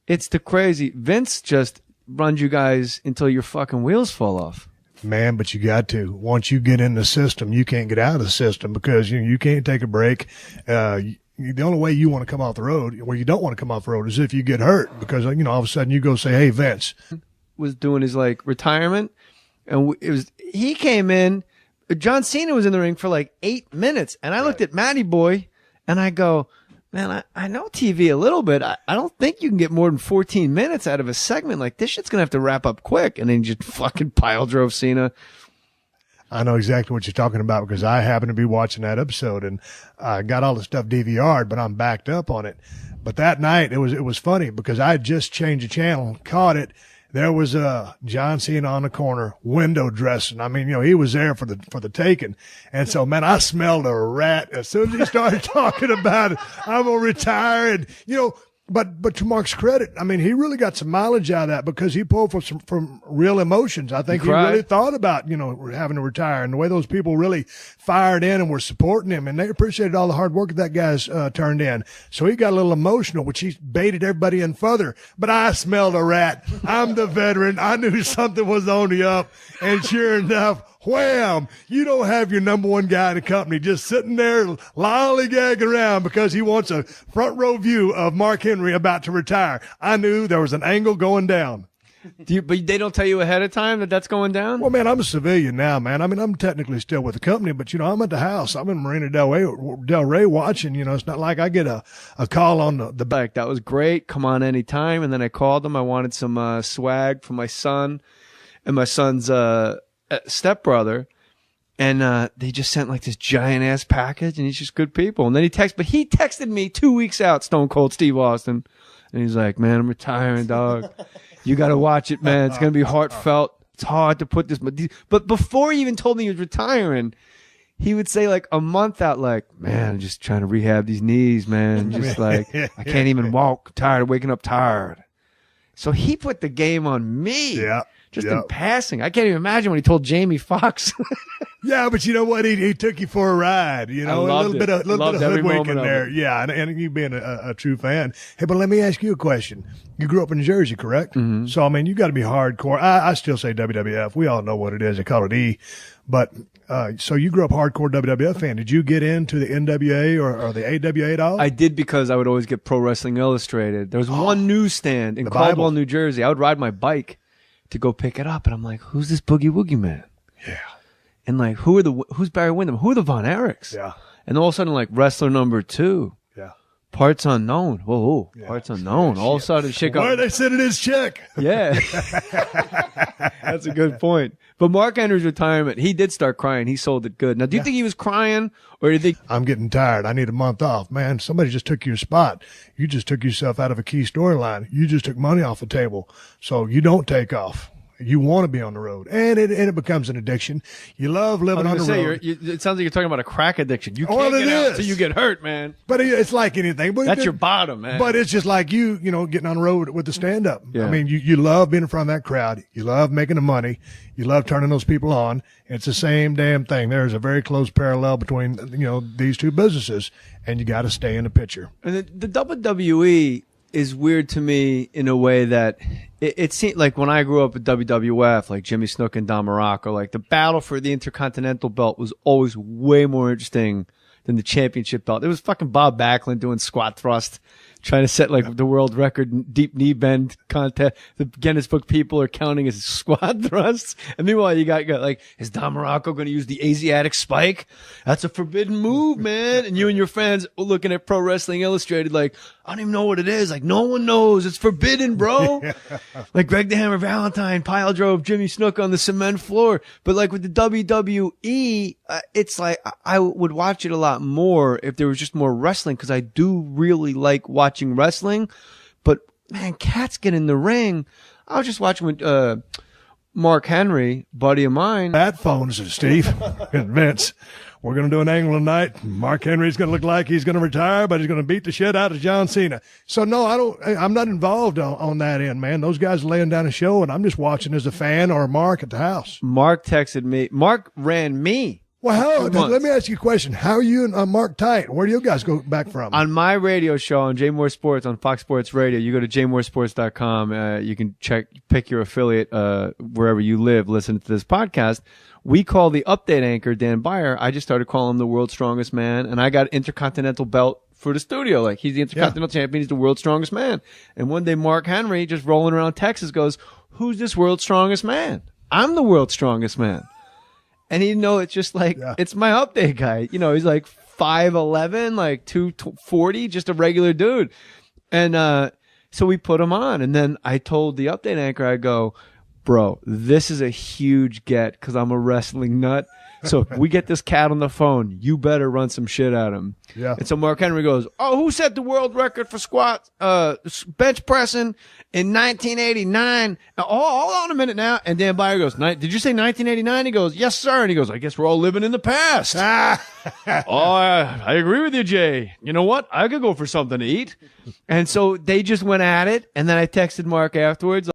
It's the crazy. Vince just runs you guys until your fucking wheels fall off.
Man, but you got to. Once you get in the system, you can't get out of the system because you can't take a break. The only way you want to come off the road, where you don't want to come off the road, is if you get hurt because all of a sudden you go say, "Hey, Vince
was doing his like retirement." And he came in, John Cena was in the ring for like 8 minutes. And I looked at Matty Boy and I go, man, I know TV a little bit. I don't think you can get more than 14 minutes out of a segment. Like, this shit's going to have to wrap up quick. And then just fucking pile drove Cena.
I know exactly what you're talking about because I happened to be watching that episode and I got all the stuff DVR'd, but I'm backed up on it. But that night it was funny because I had just changed the channel, caught it. There was John Cena on the corner, window dressing. I mean, he was there for the taking. And so, man, I smelled a rat as soon as he started talking about it. I'm gonna retire, and But to Mark's credit, I mean, he really got some mileage out of that because he pulled from real emotions. I think he really thought about, having to retire, and the way those people really fired in and were supporting him, and they appreciated all the hard work that guy's turned in. So he got a little emotional, which he baited everybody in further. But I smelled a rat. I'm the veteran. I knew something was on the up, and sure enough, wham! You don't have your number one guy in the company just sitting there lollygagging around because he wants a front row view of Mark Henry about to retire. I knew there was an angle going down.
But they don't tell you ahead of time that that's going down?
Well, man, I'm a civilian now, man. I mean, I'm technically still with the company, but, I'm at the house. I'm in Marina Del Rey watching. It's not like I get a call on the
back. That was great. Come on anytime. And then I called them. I wanted some swag for my son and my son's stepbrother, and they just sent like this giant ass package, and he's just good people. And then he texted me 2 weeks out, Stone Cold Steve Austin, and he's like, man, I'm retiring, dog. You got to watch it, man. It's going to be heartfelt. It's hard to put this, but before he even told me he was retiring, he would say like a month out, like, man, I'm just trying to rehab these knees, man. Just like, I can't even walk. I'm tired of waking up tired. So he put the game on me.
Yeah.
Just in passing. I can't even imagine when he told Jamie Foxx.
Yeah, but you know what? He took you for a ride, a little bit of hoodwinking there. Yeah, and you being a true fan. Hey, but let me ask you a question. You grew up in Jersey, correct? Mm-hmm. So, I mean, you got to be hardcore. I still say WWF. We all know what it is. They call it E. But so you grew up hardcore WWF fan. Did you get into the NWA or the AWA at all?
I did because I would always get Pro Wrestling Illustrated. There was one newsstand in Caldwell,
Bible.
New Jersey. I would ride my bike to go pick it up, and I'm like, "Who's this Boogie Woogie man?"
Yeah.
And like, who's Barry Windham? Who are the Von Erichs?
Yeah.
And all of a sudden, like, wrestler number 2,
Yeah.
parts unknown. Whoa, parts unknown. All of a sudden, shit got.
Where are they sending his check?
Yeah. That's a good point. But Mark Henry's retirement, he did start crying. He sold it good. Now, do you think he was crying, or do you think?
I'm getting tired. I need a month off. Man, somebody just took your spot. You just took yourself out of a key storyline. You just took money off the table. So you don't take off. You want to be on the road, and it becomes an addiction. You love living on the road.
It sounds like you're talking about a crack addiction. You
Well,
can't
it
get out
is.
until you get hurt, man.
But it's like anything. But
That's your bottom, man.
But it's just like you know, getting on the road with the stand-up.
Yeah.
I mean, you love being in front of that crowd. You love making the money. You love turning those people on. It's the same damn thing. There's a very close parallel between, these two businesses, and you got to stay in the picture.
And the WWE is weird to me in a way that it seemed like when I grew up at WWF, like Jimmy Snuka and Don Morocco, like the battle for the Intercontinental belt was always way more interesting than the championship belt. It was fucking Bob Backlund doing squat thrust, trying to set like the world record in deep knee bend contest. The Guinness Book people are counting his squat thrusts. And meanwhile, you got like, is Don Morocco going to use the Asiatic spike? That's a forbidden move, man. And you and your friends looking at Pro Wrestling Illustrated like, I don't even know what it is. Like, no one knows. It's forbidden, bro. Like Greg the Hammer Valentine pile drove Jimmy Snook on the cement floor. But like with the WWE, it's like I would watch it a lot more if there was just more wrestling, because I do really like watching wrestling. But man, cats get in the ring. I was just watching with Mark Henry, buddy of mine.
That phones it, Steve and Vince. We're going to do an angle tonight. Mark Henry's going to look like he's going to retire, but he's going to beat the shit out of John Cena. So no, I'm not involved on that end, man. Those guys are laying down a show, and I'm just watching as a fan or Mark at the house.
Mark texted me. Mark ran me.
Well, let me ask you a question. How are you and Mark tight? Where do you guys go back from?
On my radio show on J Mohr Sports on Fox Sports Radio, you go to jmohrsports.com. You can pick your affiliate wherever you live, listen to this podcast. We call the update anchor Dan Byer. I just started calling him the world's strongest man, and I got Intercontinental belt for the studio. Like, he's the Intercontinental champion. He's the world's strongest man. And one day Mark Henry, just rolling around Texas, goes, who's this world's strongest man? I'm the world's strongest man. And it's just like, it's my update guy. He's like 5'11", like 240, just a regular dude. And so we put him on. And then I told the update anchor, I go, bro, this is a huge get because I'm a wrestling nut. So if we get this cat on the phone, you better run some shit at him.
Yeah.
And so Mark Henry goes, oh, who set the world record for squat, bench pressing in 1989? Oh, hold on a minute now. And Dan Byer goes, did you say 1989? He goes, yes, sir. And he goes, I guess we're all living in the past. I agree with you, Jay. You know what? I could go for something to eat. And so they just went at it. And then I texted Mark afterwards.